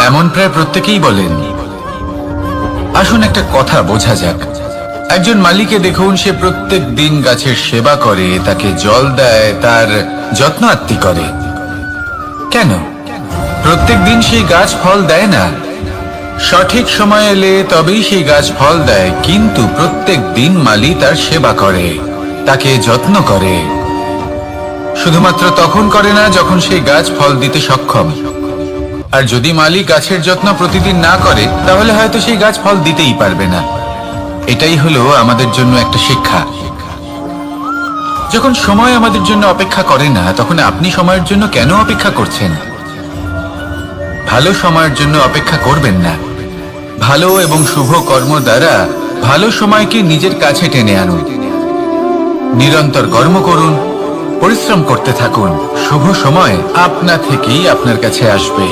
এমন প্রায় প্রত্যেকেই বলেন। আসুন একটা কথা বোঝা যাক। একজন মালিকে দেখুন, সে প্রত্যেক দিন গাছের সেবা করে, তাকে জল দেয়, তার যত্ন আত্তি করে। কেন? প্রত্যেক দিন সেই গাছ ফল দেয় না। সঠিক সময় এলে তবেই সেই গাছ ফল দেয়, কিন্তু প্রত্যেক দিন মালি তার সেবা করে, তাকে যত্ন করে। শুধুমাত্র তখন করে না যখন সেই গাছ ফল দিতে সক্ষম। আর যদি মালি গাছের যত্ন প্রতিদিন না করে তাহলে হয়তো সেই গাছ ফল দিতেই পারবে না। এটাই হলো আমাদের জন্য একটা শিক্ষা। যখন সময় আমাদের জন্য অপেক্ষা করে না তখন আপনি সময়ের জন্য কেন অপেক্ষা করছেন? ভালো সময়ের জন্য অপেক্ষা করবেন না। ভালো এবং শুভ কর্ম দ্বারা ভালো সময়কে নিজের কাছে টেনে আনুন। নিরন্তর কর্ম করুন, পরিশ্রম করতে থাকুন। শুভ সময় আপনা থেকেই আপনার কাছে আসবে।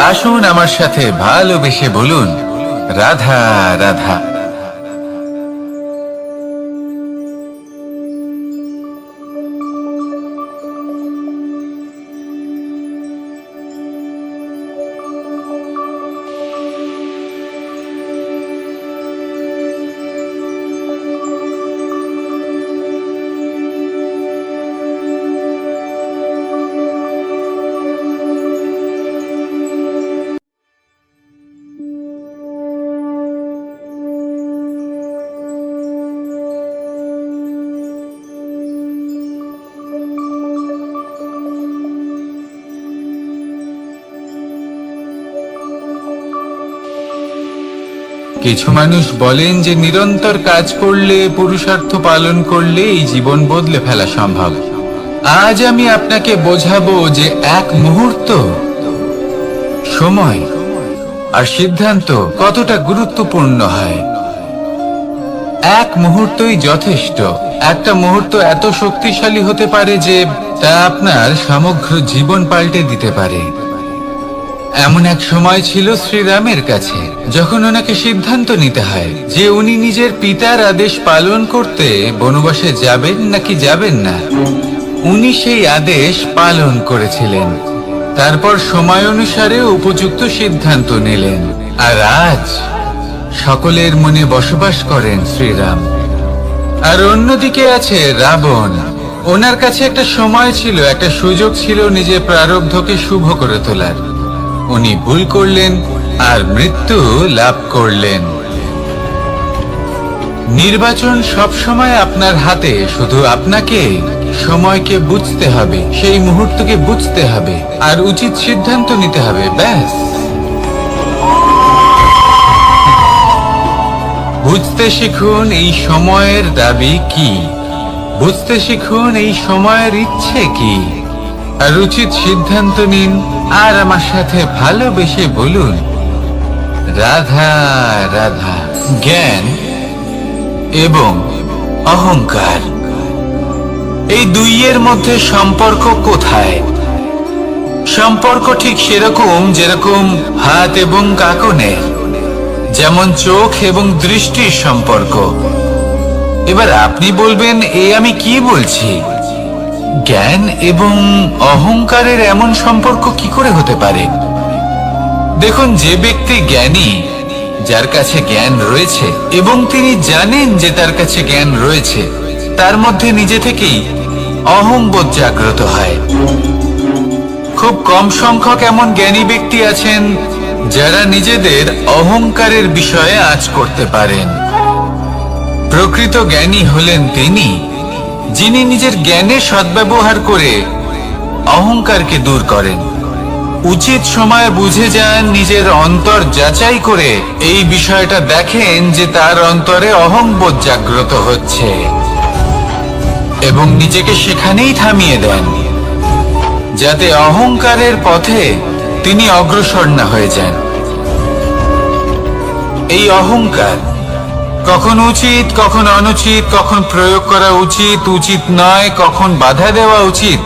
আসুন আমার সাথে ভালোবেসে বলুন, রাধা রাধা। কিছু মানুষ বলেন যে নিরন্তর কাজ করলে, পুরুষার্থ পালন করলে এই জীবন বদলে ফেলা সম্ভব। আজ আমি আপনাকে বোঝাবো যে এক মুহূর্ত, সময় আর সিদ্ধান্ত কতটা গুরুত্বপূর্ণ হয়। এক মুহূর্তই যথেষ্ট। একটা মুহূর্ত এত শক্তিশালী হতে পারে যে তা আপনার সমগ্র জীবন পাল্টে দিতে পারে। এমন এক সময় ছিল শ্রীরামের কাছে, যখন ওনাকে সিদ্ধান্ত নিতে হয় যে উনি নিজের পিতার আদেশ পালন করতে বনবাসে যাবেন নাকি যাবেন না। উনি সেই আদেশ পালন করেছিলেন, তারপর সময় অনুসারে উপযুক্ত সিদ্ধান্ত নিলেন। আর আজ সকলের মনে বসবাস করেন শ্রীরাম। আর অন্যদিকে আছে রাবণ। ওনার কাছে একটা সময় ছিল, একটা সুযোগ ছিল নিজের প্রারব্ধকে শুভ করে তোলার। উনি ভুল করলেন আর মৃত্যু লাভ করলেন। নির্বাচন সব সময় আপনার হাতে, শুধু আপনাকে সময়কে বুঝতে হবে, সেই মুহূর্তকে বুঝতে হবে আর উচিত সিদ্ধান্ত নিতে হবে, ব্যাস। বুঝতে শিখুন এই সময়ের দাবি কি, বুঝতে শিখুন এই সময়ের ইচ্ছে কি, আর উচিত সিদ্ধান্ত নিন। আর আমার সাথে ভালোবেসে বলুন, রাধা রাধা। জ্ঞান এবং অহংকার, এই দুইয়ের মধ্যে সম্পর্ক কোথায়? সম্পর্ক ঠিক সেরকম যেরকম হাত এবং কাঁকনের, যেমন চোখ এবং দৃষ্টির সম্পর্ক। এবার আপনি বলবেন, আমি কি বলছি? জ্ঞান এবং অহংকারের এমন সম্পর্ক কি করে হতে পারে? দেখুন, যে ব্যক্তি জ্ঞানী, যার কাছে জ্ঞান রয়েছে এবং তিনি জানেন যে তার কাছে জ্ঞান রয়েছে, তার মধ্যে নিজে থেকেই অহংবোধ জাগ্রত হয়। খুব কম সংখ্যক এমন জ্ঞানী ব্যক্তি আছেন যারা নিজেদের অহংকারের বিষয়ে আঁচ করতে পারেন। প্রকৃত জ্ঞানী হলেন তিনি, যিনি নিজের জ্ঞানের সদ্ব্যবহার করে অহংকারকে দূর করেন। উচিত সময় বুঝে যান, নিজের অন্তর যাচাই করে এই বিষয়টা দেখেন যে তার অন্তরে অহংবোধ জাগ্রত হচ্ছে এবং নিজেকে সেখানেই থামিয়ে দেন, যাতে অহংকারের পথে তিনি অগ্রসর না হয়ে যান। এই অহংকার কখন উচিত, কখন অনুচিত, কখন প্রয়োগ করা উচিত, উচিত নয়, কখন বাধা দেওয়া উচিত,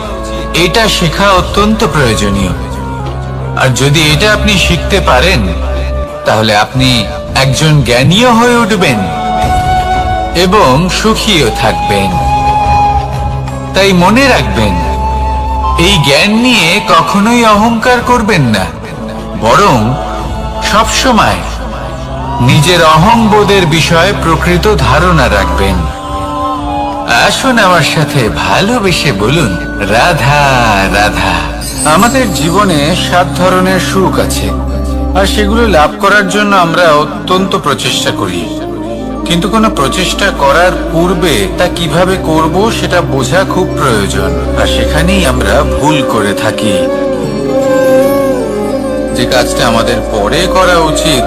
এটা শেখা অত্যন্ত প্রয়োজনীয়। আর যদি এটা আপনি শিখতে পারেন, তাহলে আপনি একজন জ্ঞানীও হয়ে উঠবেন এবং সুখীও থাকবেন। তাই মনে রাখবেন, এই জ্ঞান নিয়ে কখনোই অহংকার করবেন না, বরং সবসময় নিজের অহংবোধের বিষয়ে প্রকৃত ধারণা রাখবেন। আসুন আমার সাথে ভালোবেসে বলুন, রাধা রাধা। আমাদের জীবনে 7 ধরনের সুখ আছে, আর সেগুলো লাভ করার জন্য আমরা অত্যন্ত প্রচেষ্টা করি। কিন্তু কোনো প্রচেষ্টা করার পূর্বে তা কিভাবে করব সেটা বোঝা খুব প্রয়োজন, আর সেখানেই আমরা ভুল করে থাকি। যে কাজটা আমাদের পরে করা উচিত,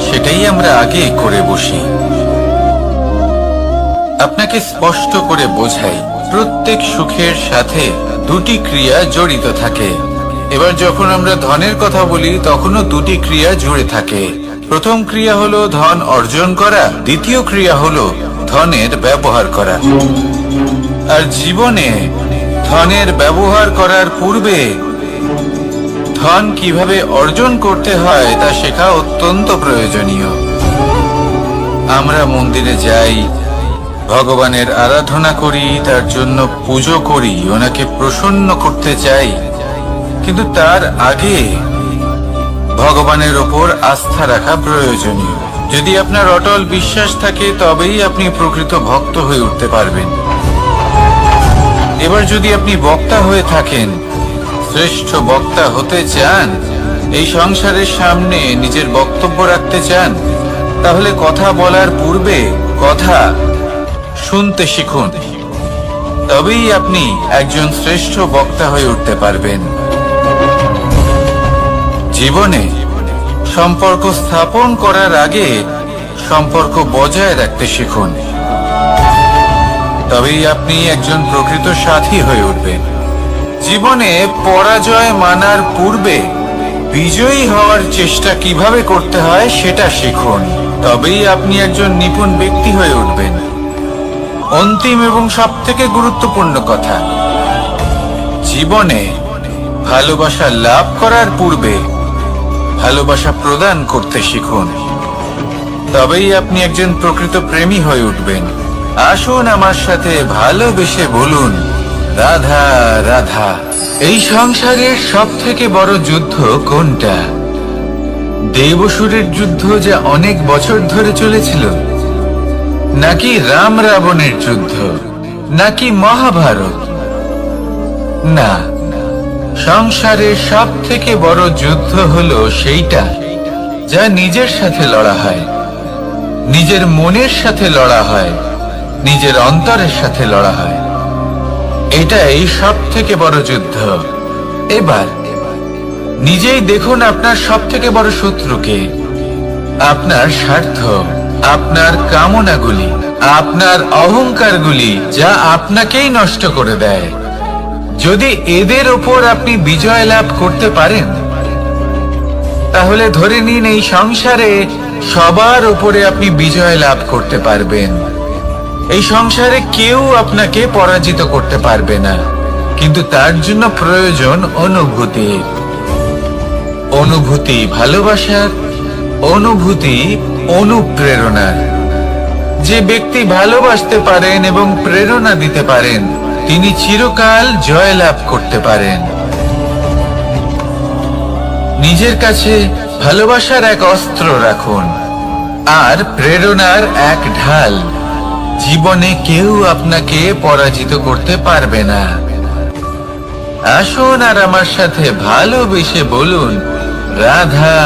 সেটাই আমরা আগে করে বসি। আপনাকে স্পষ্ট করে বোঝাই, প্রত্যেক সুখের সাথে 2টি ক্রিয়া জড়িত থাকে। এবার যখন আমরা ধনের কথা বলি, তখনও 2টি ক্রিয়া জুড়ে থাকে। প্রথম ক্রিয়া হলো ধন অর্জন করা, দ্বিতীয় ক্রিয়া হলো ধনের ব্যবহার করা। আর জীবনে ধনের ব্যবহার করার পূর্বে ধন কিভাবে অর্জন করতে হয় তা শেখা অত্যন্ত প্রয়োজনীয়। আমরা মন্দিরে যাই, ভগবানের আরাধনা করি, তার জন্য পুজো করি, ওনাকে প্রসন্ন করতে চাই, কিন্তু তার আগে ভগবানের ওপর আস্থা রাখা প্রয়োজনীয়। যদি আপনার অটল বিশ্বাস থাকে, তবেই আপনি প্রকৃত ভক্ত হয়ে উঠতে পারবেন। এবার যদি আপনি বক্তা হয়ে থাকেন, শ্রেষ্ঠ বক্তা হতে চান, এই সংসারের সামনে নিজের বক্তব্য রাখতে চান, তাহলে কথা বলার পূর্বে কথা শুনতে শিখুন। তবেই আপনি একজন শ্রেষ্ঠ বক্তা হয়ে উঠতে পারবেন। জীবনে সম্পর্ক স্থাপন করার আগে সম্পর্ক বজায় রাখতে শিখুন। তবেই আপনি একজন প্রকৃত সাথী হয়ে উঠবেন। জীবনে পরাজয় মানার পূর্বে বিজয়ী হওয়ার চেষ্টা কিভাবে করতে হয় সেটা শিখুন। তবেই আপনি একজন নিপুণ ব্যক্তি হয়ে উঠবেন। অন্তিম এবং সবথেকে গুরুত্বপূর্ণ কথা, জীবনে ভালোবাসা লাভ করার পূর্বে ভালোবাসা প্রদান করতে শিখুন। তবেই আপনি একজন প্রকৃত প্রেমী হয়ে উঠবেন। আসুন আমার সাথে ভালোবেসে বলুন, রাধা রাধা। এই সংসারের সব থেকে বড় যুদ্ধ কোনটা? দেবসুরের যুদ্ধ যা অনেক বছর ধরে চলেছিল, নাকি রাম রাবণের যুদ্ধ, নাকি মহাভারত? না, সংসারের সব থেকে বড় যুদ্ধ হলো সেইটা যা নিজের সাথে লড়া হয়, নিজের মনের সাথে লড়া হয়, নিজের অন্তরের সাথে লড়া হয়। এটাই সব থেকে বড় যুদ্ধ। এবার নিজেই দেখুন আপনার সব থেকে বড় শত্রুকে। আপনার স্বার্থ, আপনার কামনাগুলি, আপনার অহংকারগুলি, যা আপনাকেই নষ্ট করে দেয়। যদি এদের ওপর আপনি বিজয় লাভ করতে পারেন, তাহলে ধরে নিন এই সংসারে সবার উপরে আপনি বিজয় লাভ করতে পারবেন। এই সংসারে কেউ আপনাকে পরাজিত করতে পারবে না। কিন্তু তার জন্য প্রয়োজন অনুভূতি। অনুভূতি ভালোবাসার, অনুভূতি অনুপ্রেরণার। যে ব্যক্তি ভালোবাসতে পারেন এবং প্রেরণা দিতে পারেন, তিনি চিরকাল জয় লাভ করতে পারেন। নিজের কাছে ভালোবাসার এক অস্ত্র রাখুন আর প্রেরণার এক ঢাল। জীবনে কেউ আপনাকে পরাজিত করতে পারবে না। আসুন আর আমার সাথে ভালোবেসে বলুন, রাধা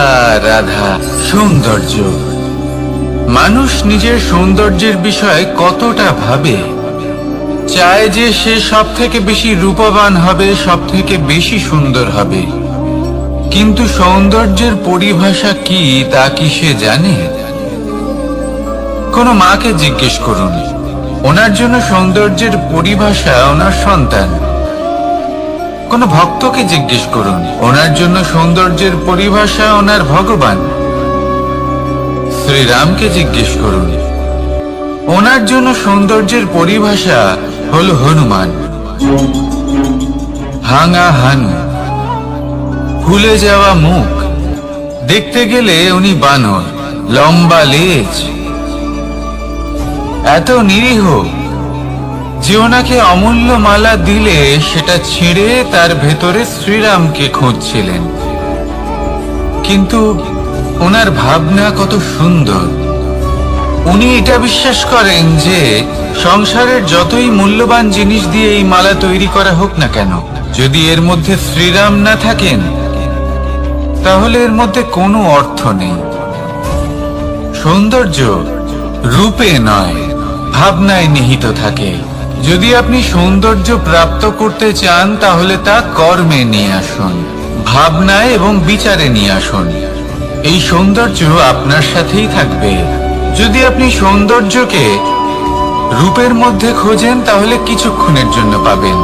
রাধা। সৌন্দর্য। মানুষ নিজের সৌন্দর্যের বিষয়ে কতটা ভাবে, চায় যে সে সব থেকে বেশি রূপবান হবে, সব থেকে বেশি সুন্দর হবে। কিন্তু সৌন্দর্যের পরিভাষা কি তা কি সে জানে? কোন মাকে জিজ্ঞেস করুন, ওনার জন্য সৌন্দর্যের পরিভাষা ওনার সন্তান। কোন ভক্তকে জিজ্ঞেস করুন, ওনার জন্য সৌন্দর্যের পরিভাষা ওনার ভগবান। শ্রীরামকে জিজ্ঞেস করুন, ওনার জন্য সৌন্দর্যের পরিভাষা হল হনুমান। ভাঙা হানু, ফুলে যাওয়া মুখ, দেখতে গেলে উনি বানর, লম্বা লেজ, এত নিরীহ যে ওনাকে অমূল্য মালা দিলে সেটা ছিঁড়ে তার ভেতরে শ্রীরামকে খুঁজছিলেন। কিন্তু ওনার ভাবনা কত সুন্দর। উনি এটা বিশ্বাস করেন যে সংসারের যতই মূল্যবান জিনিস দিয়ে এই মালা তৈরি করা হোক না কেন, যদি এর মধ্যে শ্রীরাম না থাকেন, তাহলে এর মধ্যে কোনো অর্থ নেই। সৌন্দর্য রূপে নয়, ভাবনায় নিহিত থাকে। যদি আপনি সৌন্দর্য প্রাপ্ত করতে চান, তাহলে তা কর্মে নিয়ে আসুন, ভাবনায় এবং বিচারে নিয়ে আসুন। এই সৌন্দর্য আপনার সাথেই থাকবে। যদি আপনি সৌন্দর্যকে রূপের মধ্যে খোঁজেন, তাহলে কিছুক্ষণের জন্য পাবেন।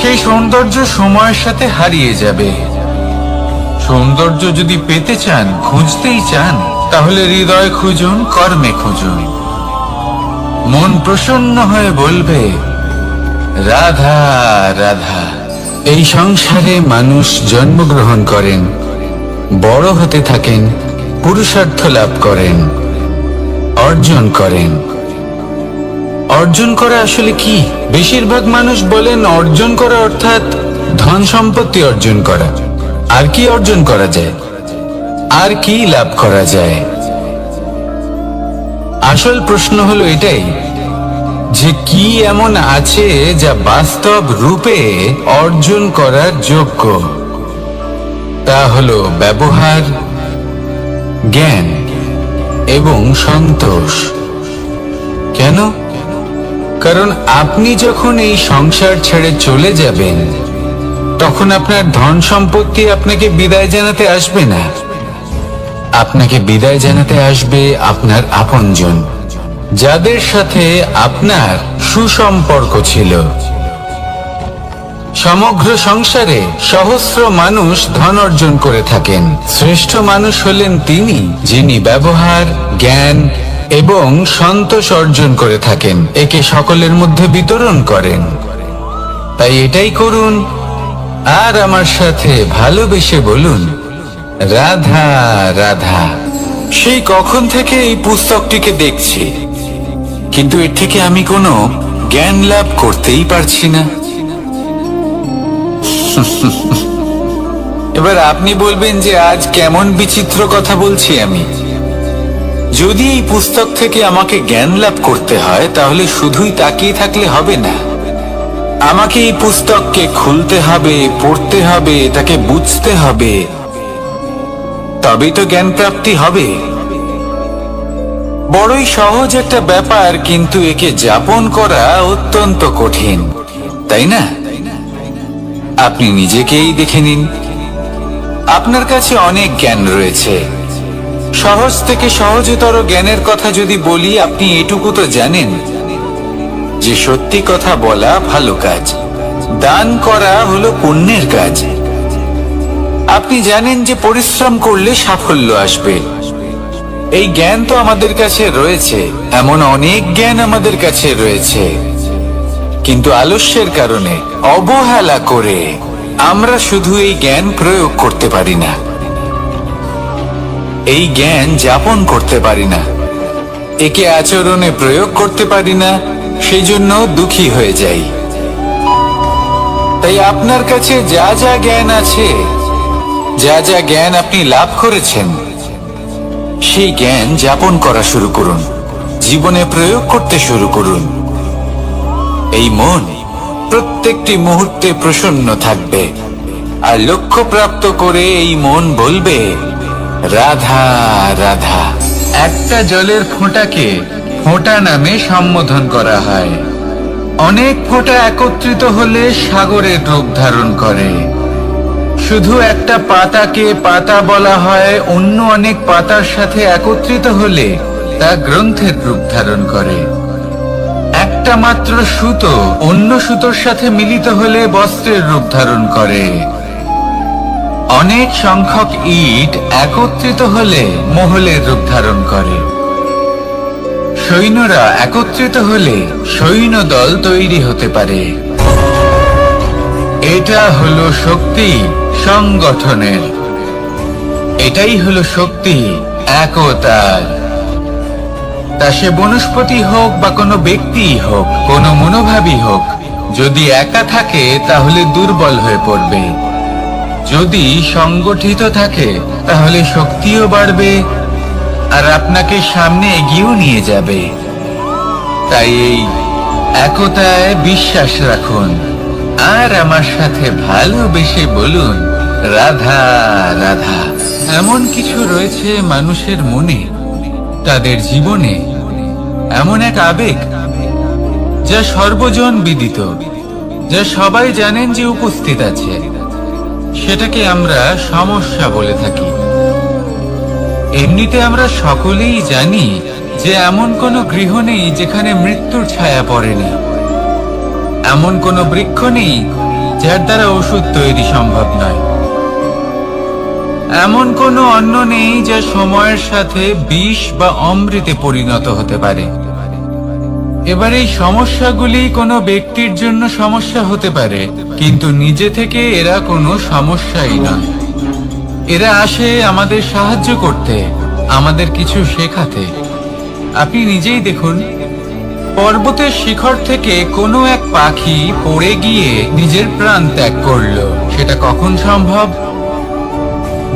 সেই সৌন্দর্য সময়ের সাথে হারিয়ে যাবে। সৌন্দর্য যদি পেতে চান, খুঁজতেই চান, তাহলে হৃদয় খুঁজুন, কর্মে খুঁজুন। মন প্রসন্ন হয়ে বলবে, রাধা রাধা। এই সংসারে মানুষ জন্মগ্রহণ করেন, বড় হতে থাকেন, পুরুষার্থ লাভ করেন, অর্জন করেন। অর্জন করা আসলে কি? বেশিরভাগ মানুষ বলেন অর্জন করা অর্থাৎ ধন সম্পত্তি অর্জন করা। আর কি অর্জন করা যায়? আর কি লাভ করা যায়? আসল প্রশ্ন হলো এটাই যে কি এমন আছে যা বাস্তব রূপে অর্জন করার যোগ্য। তা হলো ব্যবহার, জ্ঞান এবং সন্তোষ। কেন? কারণ আপনি যখন এই সংসার ছেড়ে চলে যাবেন, তখন আপনার ধন সম্পত্তি আপনাকে বিদায় জানাতে আসবে না। আপনাকে বিদায় জানাতে আসবে আপনার আপনজন, যাদের সাথে আপনার সুসম্পর্ক ছিল। সমগ্র সংসারে সহস্র মানুষ ধন অর্জন করে থাকেন। শ্রেষ্ঠ মানুষ হলেন তিনি, যিনি ব্যবহার, জ্ঞান এবং সন্তোষ অর্জন করে থাকেন, একে সকলের মধ্যে বিতরণ করেন। তাই এটাই করুন, আর আমার সাথে ভালোবেসে বলুন, রাধা রাধা। সেই কখন থেকে এই পুস্তকটিকে দেখছি, কিন্তু এর থেকে আমি কোনো জ্ঞান লাভ করতেই পারছি না। এবার আপনি বলবেন যে আজ কেমন বিচিত্র কথা বলছি আমি। যদি এই পুস্তক থেকে আমাকে জ্ঞান লাভ করতে হয়, তাহলে শুধুই তাকিয়ে থাকলে হবে না। আমাকে এই পুস্তককে খুলতে হবে, পড়তে হবে, তাকে বুঝতে হবে, তবেই তো জ্ঞান প্রাপ্তি হবে। বড়ই সহজ একটা ব্যাপার, কিন্তু একে যাপন করা অত্যন্ত কঠিন, তাই না? আপনি নিজেকেই দেখে নিন। আপনার কাছে অনেক জ্ঞান রয়েছে। সহজ থেকে সহজতর জ্ঞানের কথা যদি বলি, আপনি এটুকু তো জানেন যে সত্যি কথা বলা ভালো কাজ, দান করা হলো পুণ্যের কাজ। আপনি জানেন যে পরিশ্রম করলে সাফল্য আসবে। এই জ্ঞান তো আমাদের কাছে রয়েছে, এমন অনেক জ্ঞান আমাদের কাছে রয়েছে, কিন্তু আলস্যের কারণে, অবহেলা করে আমরা শুধু এই জ্ঞান প্রয়োগ করতে পারি না, এই জ্ঞান যাপন করতে পারি না, একে আচরণে প্রয়োগ করতে পারি না, সেই জন্য দুঃখী হয়ে যাই। তাই আপনার কাছে যা যা জ্ঞান আছে, যা যা জ্ঞান আপনি লাভ করেছেন, সেই জ্ঞান যাপন করা শুরু করুন, জীবনে প্রয়োগ করতে শুরু করুন। এই মন প্রত্যেকটি মুহূর্তে প্রসন্ন থাকবে, আর লক্ষ্য প্রাপ্ত করে এই মন বলবে, রাধা রাধা। একটা জলের ফোঁটাকে ফোঁটা নামে সম্বোধন করা হয়। অনেক ফোঁটা একত্রিত হলে সাগরের রূপ ধারণ করে। শুধু একটা পাতাকে পাতা বলা হয়, অন্য অনেক পাতার সাথে একত্রিত হলে তা গ্রন্থের রূপ ধারণ করে। একটা মাত্র সুতো অন্য সুতোর সাথে মিলিত হলে বস্ত্রের রূপ ধারণ করে। অনেক সংখ্যক ইট একত্রিত হলে মহলের রূপ ধারণ করে। সৈন্যরা একত্রিত হলে সৈন্যদল তৈরি হতে পারে। এটা হলো শক্তি সংগঠনের, এটাই হলো শক্তি একতার। তা সে বনস্পতি হোক বা কোনো ব্যক্তি হোক, কোনো মনোভাবই হোক, যদি একা থাকে তাহলে দুর্বল হয়ে পড়বে। যদি সংগঠিত থাকে তাহলে শক্তিও বাড়বে, আর আপনাকে সামনে এগিয়েও নিয়ে যাবে। তাই এই একতায় বিশ্বাস রাখুন, আর আমার সাথে ভালোবেসে বলুন, রাধা রাধা। এমন কিছু রয়েছে মানুষের মনে, তাদের জীবনে এমন এক আবেগ যা সর্বজন বিদিত, যা সবাই জানেন যে উপস্থিত আছে, সেটাকে আমরা সমস্যা বলে থাকি। এমনিতে আমরা সকলেই জানি যে এমন কোনো গৃহ নেই যেখানে মৃত্যুর ছায়া পড়েনি, এমন কোনো বৃক্ষ নেই যার দ্বারা ওষুধ তৈরি সম্ভব নয়, এমন কোনো অন্ন নেই যা সময়ের সাথে বিষ বা অমৃতে পরিণত হতে পারে। এবার এই সমস্যাগুলি কোনো ব্যক্তির জন্য সমস্যা হতে পারে, কিন্তু নিজে থেকে এরা কোনো সমস্যাই নয়। এরা আসে আমাদের সাহায্য করতে, আমাদের কিছু শেখাতে। আপনি নিজেই দেখুন, পর্বতের শিখর থেকে কোনো এক পাখি পড়ে গিয়ে নিজের প্রাণ ত্যাগ করলো। সেটা কখন সম্ভব?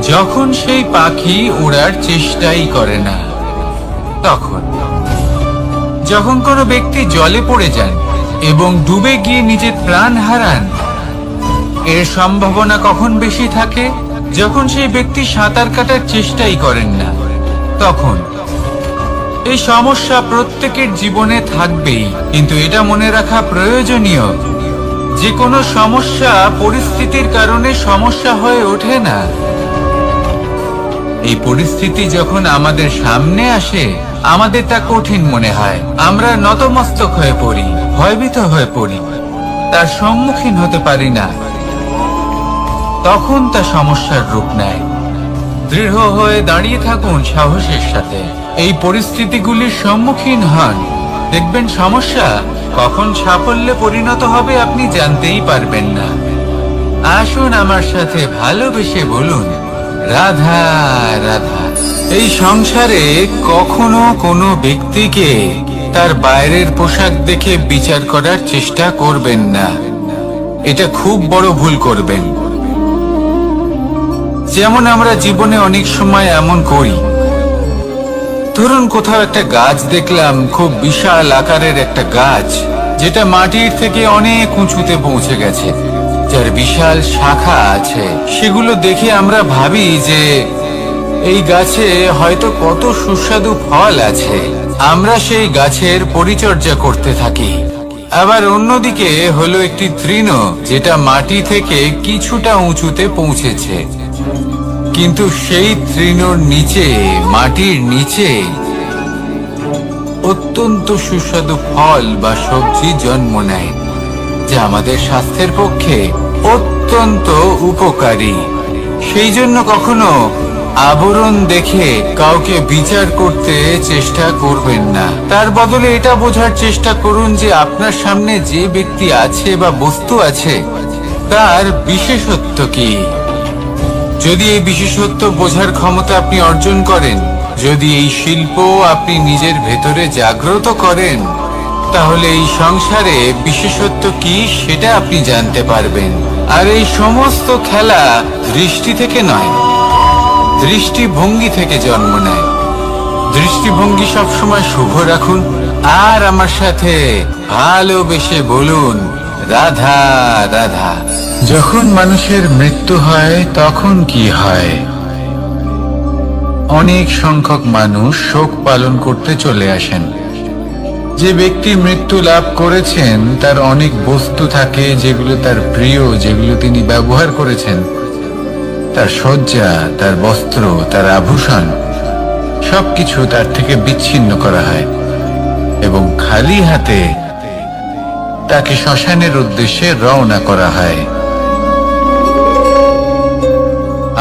যখন সেই পাখি উড়ার চেষ্টাই করে না। তখন যখন কোনো ব্যক্তি জলে পড়ে যান এবং ডুবে গিয়ে নিজের প্রাণ হারান, এর সম্ভাবনা কখন বেশি থাকে? যখন সেই ব্যক্তি সাঁতার কাটার চেষ্টাই করেন না। তখন এই সমস্যা প্রত্যেকের জীবনে থাকবেই, কিন্তু এটা মনে রাখা প্রয়োজনীয় যে কোনো সমস্যা পরিস্থিতির কারণে সমস্যা হয়ে ওঠে না। এই পরিস্থিতি যখন আমাদের সামনে আসে, আমাদের তা কঠিন মনে হয়। আমরা নতমস্তক হয়ে পড়ি, ভয়ভীত হয়ে পড়ি, তার সম্মুখীন হতে পারি না। তখন তা সমস্যার রূপ নেয়। দৃঢ় হয়ে দাঁড়িয়ে থাকুন সাহসের সাথে, এই পরিস্থিতিগুলির সম্মুখীন হন। দেখবেন সমস্যা কখন সাফল্যে পরিণত হবে আপনি জানতেই পারবেন না। আসুন আমার সাথে ভালোবেসে বলুন, রাধা রাধা। এই সংসারে কখনো কোনো ব্যক্তিকে তার বাইরের পোশাক দেখে বিচার করার চেষ্টা করবেন না, এটা খুব বড় ভুল করবেন। যেমন আমরা জীবনে অনেক সময় এমন করি, ধরুন কোথাও একটা গাছ দেখলাম, খুব বিশাল আকারের একটা গাছ, যেটা মাটির থেকে অনেক উঁচুতে পৌঁছে গেছে, যার বিশাল শাখা আছে। সেগুলো দেখে আমরা ভাবি যে এই গাছে হয়তো কত সুস্বাদু ফল আছে। আমরা সেই গাছের পরিচর্যা করতে থাকি। আবার অন্যদিকে হলো একটি তৃণ, যেটা মাটি থেকে কিছুটা উঁচুতে পৌঁছেছে, কিন্তু সেই তৃণর নিচে, মাটির নিচে অত্যন্ত সুস্বাদু ফল বা সবজি জন্ম নেয়, যা আমাদের স্বাস্থ্যের পক্ষে অত্যন্ত উপকারী। সেই জন্য কখনো আবরণ দেখে কাউকে বিচার করতে চেষ্টা করবেন না। তার বদলে এটা বোঝার চেষ্টা করুন যে আপনার সামনে যে ব্যক্তি আছে বা বস্তু আছে, তার বিশেষত্ব কি। যদি এই বিশেষত্ব বোঝার ক্ষমতা আপনি অর্জন করেন, যদি এই শিল্প আপনি নিজের ভেতরে জাগ্রত করেন, তাহলে এই সংসারে বিশেষত্ব কি সেটা আপনি জানতে পারবেন। আর এই সমস্ত খেলা দৃষ্টি থেকে নয়, দৃষ্টিভঙ্গি থেকে জন্ম নেয়। দৃষ্টিভঙ্গি সবসময় শুভ রাখুন, আর আমার সাথে ভালোবেসে বলুন, রাধা রাধা। যখন মানুষের মৃত্যু হয় তখন কি হয়? অনেক সংখ্যক মানুষ শোক পালন করতে চলে আসেন। যে ব্যক্তি মৃত্যু লাভ করেছেন তার অনেক বস্তু থাকে যেগুলো তার প্রিয়, যেগুলো তিনি ব্যবহার করেছেন। তার শয্যা, তার বস্ত্র, তার আভূষণ সবকিছু তার থেকে বিচ্ছিন্ন করা হয় এবং খালি হাতে তাকে শ্মশানের উদ্দেশ্যে রওনা করা হয়।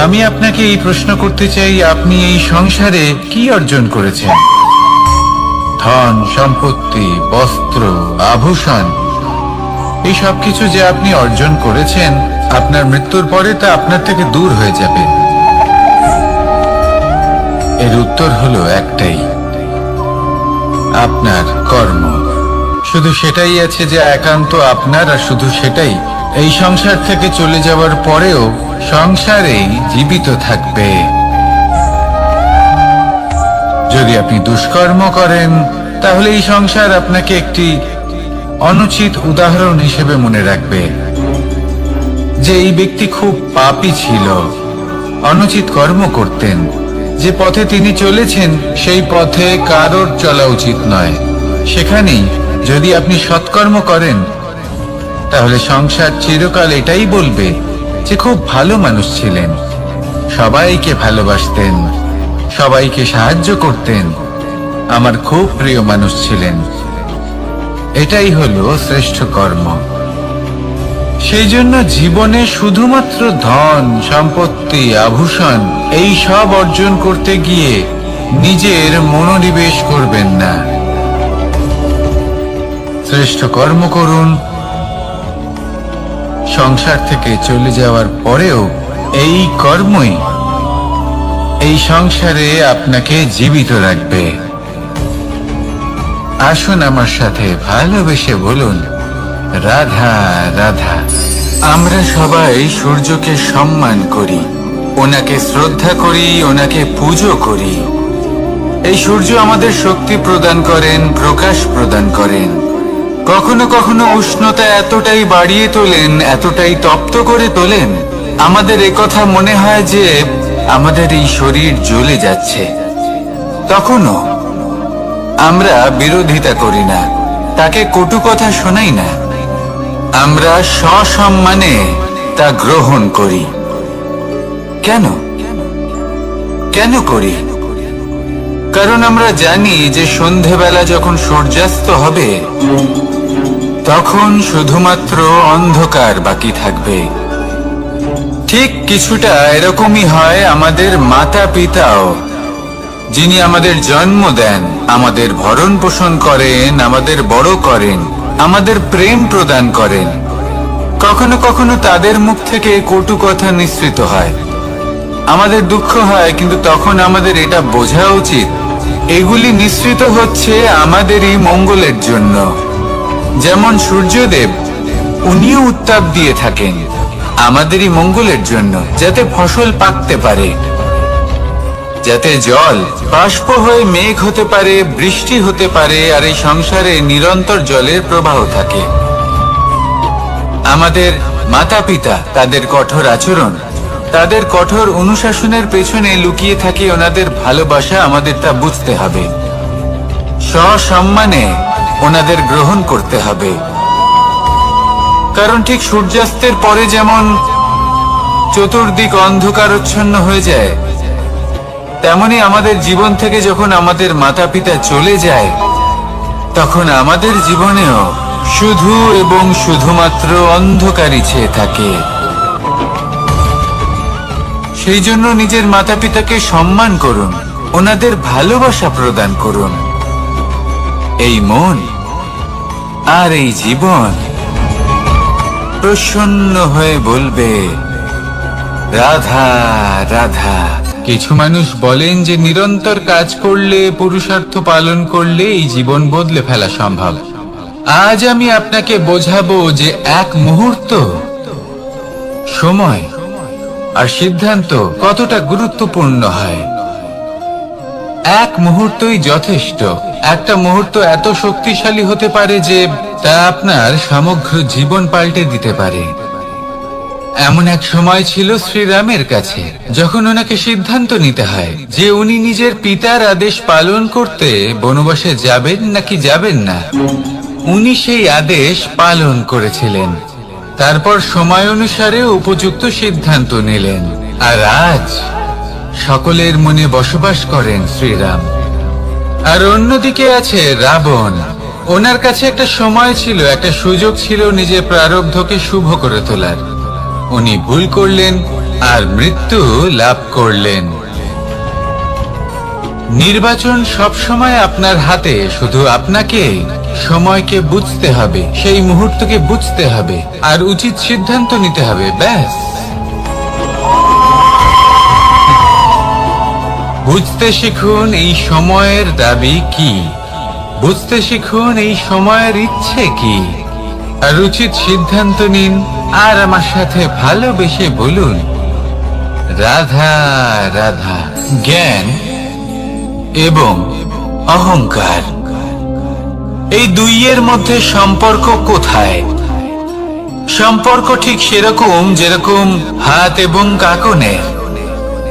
আমি আপনাকে এই প্রশ্ন করতে চাই, আপনি এই সংসারে কি অর্জন করেছেন? ধন সম্পত্তি, বস্ত্র, আভূষণ, এই সব কিছু যে আপনি অর্জন করেছেন, আপনার মৃত্যুর পরে তা আপনার থেকে দূর হয়ে যাবে। এর উত্তর হলো একটাই, আপনার কর্ম। শুধু সেটাই আছে যে একান্ত আপনার, আর শুধু সেটাই এই সংসার থেকে চলে যাওয়ার পরেও সংসারেই জীবিত থাকবে। যদি আপনি দুষ্কর্ম করেন, তাহলে এই সংসার আপনাকে একটি অনুচিত উদাহরণ হিসেবে মনে রাখবে যে এই ব্যক্তি খুব পাপী ছিল, অনুচিত কর্ম করতেন। যে পথে তিনি চলেছেন সেই পথে কারোর চলা উচিত নয়। সেখানেই যদি আপনি সৎকর্ম করেন, তাহলে সংসার চিরকাল এটাই বলবে যে খুব ভালো মানুষ ছিলেন, সবাইকে ভালোবাসতেন, সবাইকে সাহায্য করতেন, আমার খুব প্রিয় মানুষ ছিলেন। এটাই হলো শ্রেষ্ঠ কর্ম। সেই জন্য জীবনে শুধুমাত্র ধন সম্পত্তি, আভূষণ এই সব অর্জন করতে গিয়ে নিজের মনোনিবেশ করবেন না। শ্রেষ্ঠ কর্ম করুন। সংসার থেকে চলে যাওয়ার পরেও এই কর্মই এই সংসারে আপনাকে জীবিত রাখবে। আসুন আমার সাথে ভালোবেসে বলুন, রাধা রাধা। আমরা সবাই সূর্যকে সম্মান করি, ওনাকে শ্রদ্ধা করি, ওনাকে পুজো করি। এই সূর্য আমাদের শক্তি প্রদান করেন, প্রকাশ প্রদান করেন। কখনো কখনো উষ্ণতা এতটাই বাড়িয়ে তোলেন, এতটাই তপ্ত করে তোলেন, আমাদের একথা মনে হয় যে আমাদের এই শরীর জ্বলে যাচ্ছে। তখনও আমরা বিরোধিতা করি না, তাকে কটু কথা শোনাই না, আমরা সসম্মানে তা গ্রহণ করি। কেন? কেন করি? কারণ আমরা জানি যে সন্ধেবেলা যখন সূর্যাস্ত হবে তখন শুধুমাত্র অন্ধকার বাকি থাকবে। ঠিক কিছুটা এরকমই হয় আমাদের মাতা পিতাও, যিনি আমাদের জন্ম দেন, আমাদের ভরণ পোষণ করেন, আমাদের বড় করেন, আমাদের প্রেম প্রদান করেন। কখনো কখনো তাদের মুখ থেকে কটু কথা নিঃসৃত হয়, আমাদের দুঃখ হয়, কিন্তু তখন আমাদের এটা বোঝা উচিত এগুলি নিঃসৃত হচ্ছে আমাদেরই মঙ্গলের জন্য। যেমন সূর্যদেব, উনিও উত্তাপ দিয়ে থাকেন আমাদেরই মঙ্গলের জন্য, যাতে ফসল পাকতে পারে, যাতে জল বাষ্প হয়ে মেঘ হতে পারে, বৃষ্টি হতে পারে, আর এই সংসারে নিরন্তর জলের প্রবাহ থাকে। আমাদের মাতা পিতা, তাদের কঠোর আচরণ, তাদের কঠোর অনুশাসনের পেছনে লুকিয়ে থাকে ওনাদের ভালোবাসা। আমাদের তা বুঝতে হবে, সসম্মানে ওনাদের গ্রহণ করতে হবে। কারণ ঠিক সূর্যাস্তের পরে যেমন চতুর্দিক অন্ধকারচ্ছন্ন হয়ে যায়, তেমনি আমাদের জীবন থেকে যখন আমাদের মাতা পিতা চলে যায় তখন আমাদের জীবনেও শুধু এবং শুধুমাত্র অন্ধকারই ছেয়ে থাকে। সেই জন্য নিজের মাতা পিতাকে সম্মান করুন, ওনাদের ভালোবাসা প্রদান করুন। এই মন আর এই জীবন প্রসন্ন হয়ে বলবে রাধা রাধা। কিছু মানুষ বলেন যে নিরন্তর কাজ করলে, পুরুষার্থ পালন করলে এই জীবন বদলে ফেলা সম্ভব। আজ আমি আপনাকে বোঝাবো যে এক মুহূর্ত, সময় আর সিদ্ধান্ত কতটা গুরুত্বপূর্ণ হয়। এক মুহূর্তই যথেষ্ট। একটা মুহূর্ত এত শক্তিশালী হতে পারে যে তা আপনার সমগ্র জীবন পাল্টে দিতে পারে। এমন এক সময় ছিল শ্রীরামের কাছে, যখন ওনাকে সিদ্ধান্ত নিতে হয় যে উনি নিজের পিতার আদেশ পালন করতে বনবাসে যাবেন নাকি যাবেন না। উনি সেই আদেশ পালন করেছিলেন, তারপর সময় অনুসারে উপযুক্ত সিদ্ধান্ত নিলেন। আর আজ সকলের মনে বসবাস করেন শ্রীরাম। আর অন্যদিকে আছে রাবণ। ওনার কাছে একটা সময় ছিল, একটা সুযোগ ছিল নিজের প্রারব্ধকে শুভ করে তোলার। উনি ভুল করলেন আর মৃত্যু লাভ করলেন। নির্বাচন সব সময় আপনার হাতে, শুধু আপনাকে সময়কে বুঝতে হবে, সেই মুহূর্তকে বুঝতে হবে আর উচিত সিদ্ধান্ত নিতে হবে, ব্যাস। বুঝতে শিখুন এই সময়ের দাবি কি, বুঝতে শিখুন এই সময়ের ইচ্ছে কি, আর উচিত সিদ্ধান্ত নিন। আর আমার সাথে ভালোবেসে বলুন রাধা রাধা। জ্ঞান এবং অহংকার, এই দুইয়ের মধ্যে সম্পর্ক কোথায়? সম্পর্ক ঠিক সেরকম যেরকম হাত এবং কাঁকনের,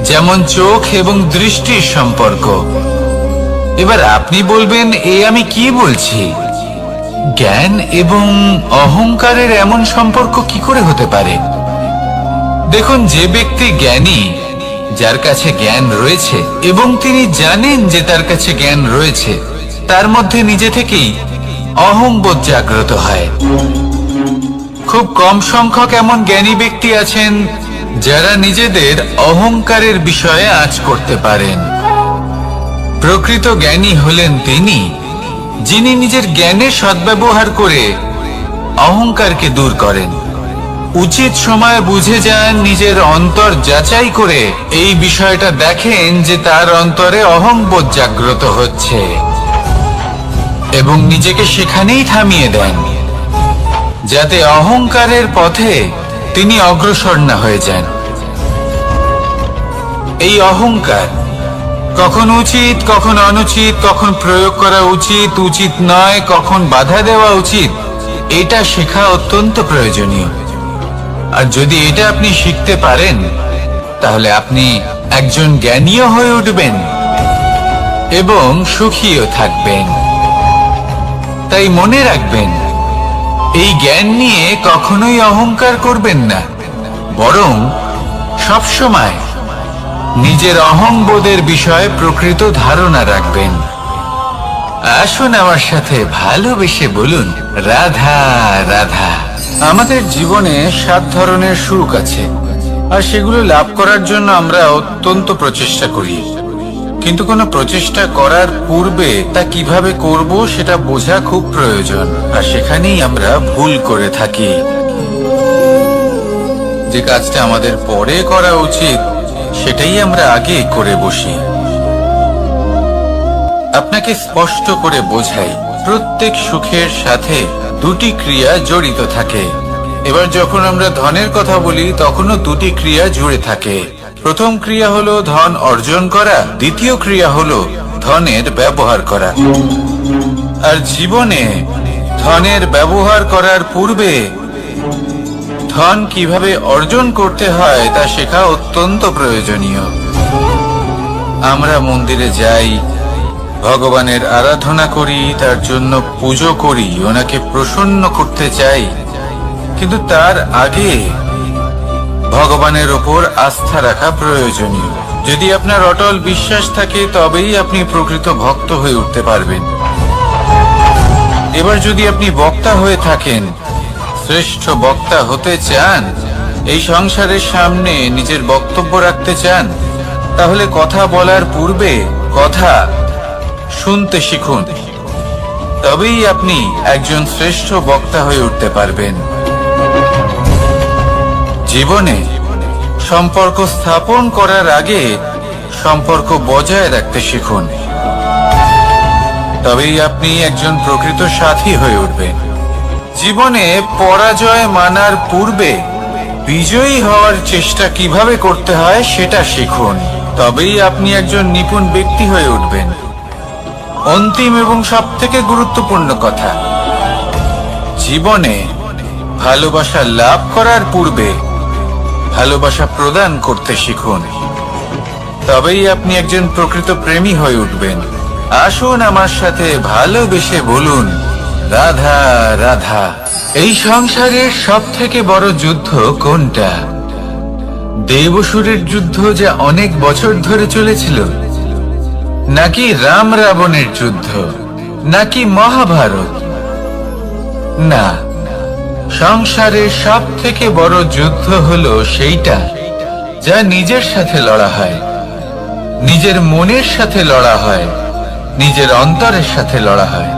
যেমন চোখ এবং দৃষ্টির সম্পর্ক। এবার আপনি বলবেন, এ আমি কি বলছি? জ্ঞান এবং অহংকারের এমন সম্পর্ক কি করে হতে পারে? দেখুন, যে ব্যক্তি জ্ঞানী, যার কাছে জ্ঞান রয়েছে এবং তিনি জানেন যে তার কাছে জ্ঞান রয়েছে, তার মধ্যে নিজে থেকেই অহংবোধ জাগ্রত হয়। খুব কম সংখ্যক এমন জ্ঞানী ব্যক্তি আছেন যারা নিজেদের অহংকারের বিষয়ে আঁচ করতে পারেন। প্রকৃত জ্ঞানী হলেন তিনি, যিনি নিজের জ্ঞানের সদ্ব্যবহার করে অহংকারকে দূর করেন। উচিত সময় বুঝে যান, নিজের অন্তর যাচাই করে এই বিষয়টা দেখেন যে তার অন্তরে অহংবোধ জাগ্রত হচ্ছে এবং নিজেকে সেখানেই থামিয়ে দেন, যাতে অহংকারের পথে তিনি অগ্রসর না হয়ে যান। এই অহংকার কখন উচিত, কখন অনুচিত, কখন প্রয়োগ করা উচিত, উচিত নয়, কখন বাধা দেওয়া উচিত, এটা শেখা অত্যন্ত প্রয়োজনীয়। আর যদি এটা আপনি শিখতে পারেন, তাহলে আপনি একজন জ্ঞানীও হয়ে উঠবেন এবং সুখীও থাকবেন। তাই মনে রাখবেন, এই জ্ঞান নিয়ে কখনোই অহংকার করবেন না, বরং সবসময় নিজের অহংবোধের বিষয়ে প্রকৃত ধারণা রাখবেন। আসুন আমার সাথে ভালোবেসে বলুন, রাধা রাধা। আমাদের জীবনে 7 ধরনের সুখ আছে, আর সেগুলো লাভ করার জন্য আমরা অত্যন্ত প্রচেষ্টা করি। কিন্তু কোনো প্রচেষ্টা করার পূর্বে তা কিভাবে করব সেটা বোঝা খুব প্রয়োজন, আর সেখানেই আমরা ভুল করে থাকি। যে কাজটা আমাদের পরে করা উচিত সেটাই আমরা আগে করে বসি। আপনাকে স্পষ্ট করে বোঝাই, প্রত্যেক সুখের সাথে 2টি ক্রিয়া জড়িত থাকে। এবার যখন আমরা ধনের কথা বলি তখনও 2টি ক্রিয়া জুড়ে থাকে। প্রথম ক্রিয়া হলো ধন অর্জন করা, দ্বিতীয় ক্রিয়া হলো ধনের ব্যবহার করা। আর জীবনে ধনের ব্যবহার করার পূর্বে ধন কিভাবে অর্জন করতে হয় তা শেখা অত্যন্ত প্রয়োজনীয়। আমরা মন্দিরে যাই, ভগবানের আরাধনা করি, তার জন্য পুজো করি, ওনাকে প্রসন্ন করতে চাই, কিন্তু তার আগে ভগবানের ওপর আস্থা রাখা প্রয়োজনীয়। যদি আপনার অটল বিশ্বাস থাকে তবেই আপনি প্রকৃত ভক্ত হয়ে উঠতে পারবেন। এবার যদি আপনি বক্তা হয়ে থাকেন, শ্রেষ্ঠ বক্তা হতে চান, এই সংসারের সামনে নিজের বক্তব্য রাখতে চান, তাহলে কথা বলার পূর্বে কথা শুনতে শিখুন। তবেই আপনি একজন শ্রেষ্ঠ বক্তা হয়ে উঠতে পারবেন। জীবনে সম্পর্ক স্থাপন করার আগে সম্পর্ক বজায় রাখতে শিখুন, তবেই আপনি একজন প্রকৃত সাথী হয়ে উঠবেন। জীবনে পরাজয় মানার পূর্বে বিজয়ী হওয়ার চেষ্টা কিভাবে করতে হয় সেটা শিখুন, তবেই আপনি একজন নিপুণ ব্যক্তি হয়ে উঠবেন। অন্তিম এবং সবথেকে গুরুত্বপূর্ণ কথা, জীবনে ভালোবাসা লাভ করার পূর্বে ভালোবাসা প্রদান করতে শিখুন, তবেই আপনি একজন প্রকৃত প্রেমী হয়ে উঠবেন। আসুন আমার সাথে ভালোবেসে বলুন, রাধা রাধা। এই সংসারের সবথেকে বড় যুদ্ধ কোনটা? দেবাসুরের যুদ্ধ যা অনেক বছর ধরে চলেছিল, নাকি রাম রাবণের যুদ্ধ, নাকি মহাভারত? না, সংসারের সবথেকে বড় যুদ্ধ হলো সেইটা যা নিজের সাথে লড়া হয়, নিজের মনের সাথে লড়া হয়, নিজের অন্তরের সাথে লড়া হয়।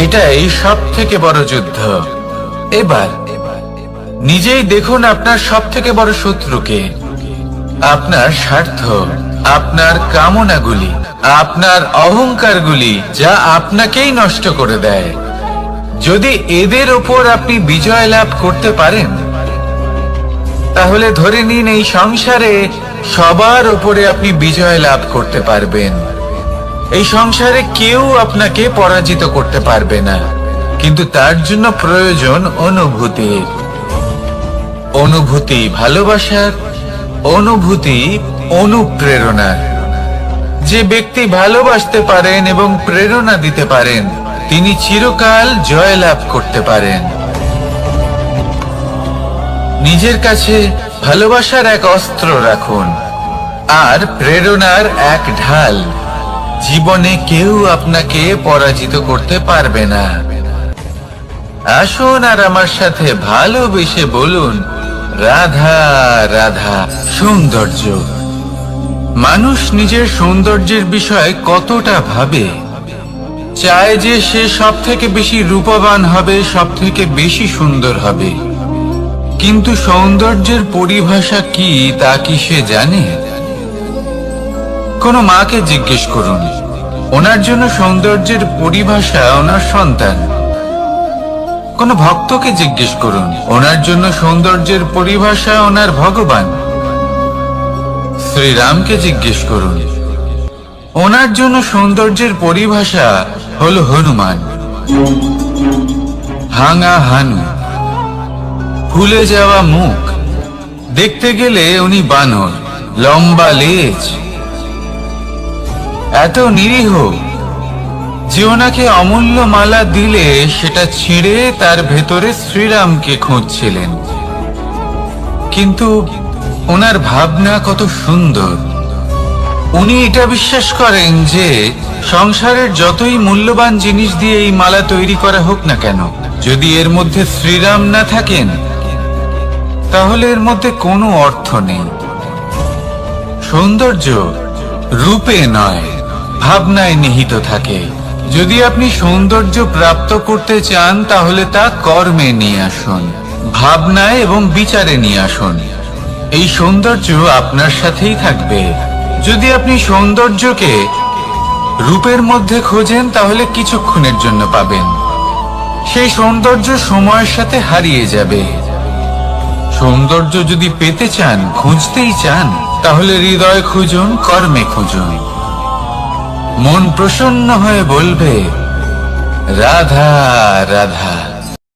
এটাই সবথেকে বড় যুদ্ধ। এবার নিজেই দেখুন আপনার সবথেকে বড় শত্রুকে। আপনার স্বার্থ, আপনার কামনাগুলি, আপনার অহংকারগুলি, যা আপনাকেই নষ্ট করে দেয়। যদি এদের ওপর আপনি বিজয় লাভ করতে পারেন, তাহলে ধরে নিন এই সংসারে সবার উপরে আপনি বিজয় লাভ করতে পারবেন। এই সংসারে কেউ আপনাকে পরাজিত করতে পারবে না, কিন্তু তার জন্য প্রয়োজন অনুভূতির। অনুভূতি ভালোবাসার, অনুভূতি অনুপ্রেরণার। যে ব্যক্তি ভালোবাসতে পারেন এবং প্রেরণা দিতে পারেন, তিনি চিরকাল জয় লাভ করতে পারেন। নিজের কাছে ভালোবাসার এক অস্ত্র রাখুন আর প্রেরণার এক ঢাল। জীবনে কেউ আপনাকে পরাজিত করতে পারবে না। আসুন আর আমার সাথে ভালোবেসে বলুন, রাধা রাধা। সৌন্দর্য। মানুষ নিজের সৌন্দর্যের বিষয়ে কতটা ভাবে, চায় যে সে সব থেকে বেশি রূপবান হবে, সব থেকে বেশি সুন্দর হবে, কিন্তু সৌন্দর্যের পরিভাষা কি তা কি সে জানে? কোন মাকে জিজ্ঞেস করুন, ওনার জন্য সৌন্দর্যের পরিভাষা ওনার সন্তান। কোন ভক্তকে জিজ্ঞেস করুন, ওনার জন্য সৌন্দর্যের পরিভাষা ওনার ভগবান। শ্রীরামকে জিজ্ঞেস করুন, ওনার জন্য সৌন্দর্যের পরিভাষা হলো হনুমান। ভাঙা হানু, ফুলে যাওয়া মুখ, দেখতে গেলে উনি বানর, লম্বা লেজ, এত নিরীহ যে ওনাকে অমূল্য মালা দিলে সেটা ছিঁড়ে তার ভেতরে শ্রীরামকে খুঁজছিলেন। কিন্তু ওনার ভাবনা কত সুন্দর। উনি এটা বিশ্বাস করেন যে সংসারের যতই মূল্যবান জিনিস দিয়ে এই মালা তৈরি করা হোক না কেন, যদি এর মধ্যে শ্রীরাম না থাকেন তাহলে এর মধ্যে কোনো অর্থ নেই। সৌন্দর্য রূপে নয়, ভাবনায় নিহিত থাকে। যদি আপনি সৌন্দর্য প্রাপ্ত করতে চান তাহলে তা কর্মে নিয়ে আসুন, ভাবনায় এবং বিচারে নিয়ে আসুন। এই সৌন্দর্য আপনার সাথেই থাকবে। যদি আপনি সৌন্দর্যকে রূপের মধ্যে খোঁজেন তাহলে কিছুক্ষণের জন্য পাবেন, সেই সৌন্দর্য সময়ের সাথে হারিয়ে যাবে। সৌন্দর্য যদি পেতে চান, খুঁজতেই চান, তাহলে হৃদয় খুঁজুন, কর্মে খুঁজুন। মন প্রসন্ন হয়ে বলবে রাধা রাধা।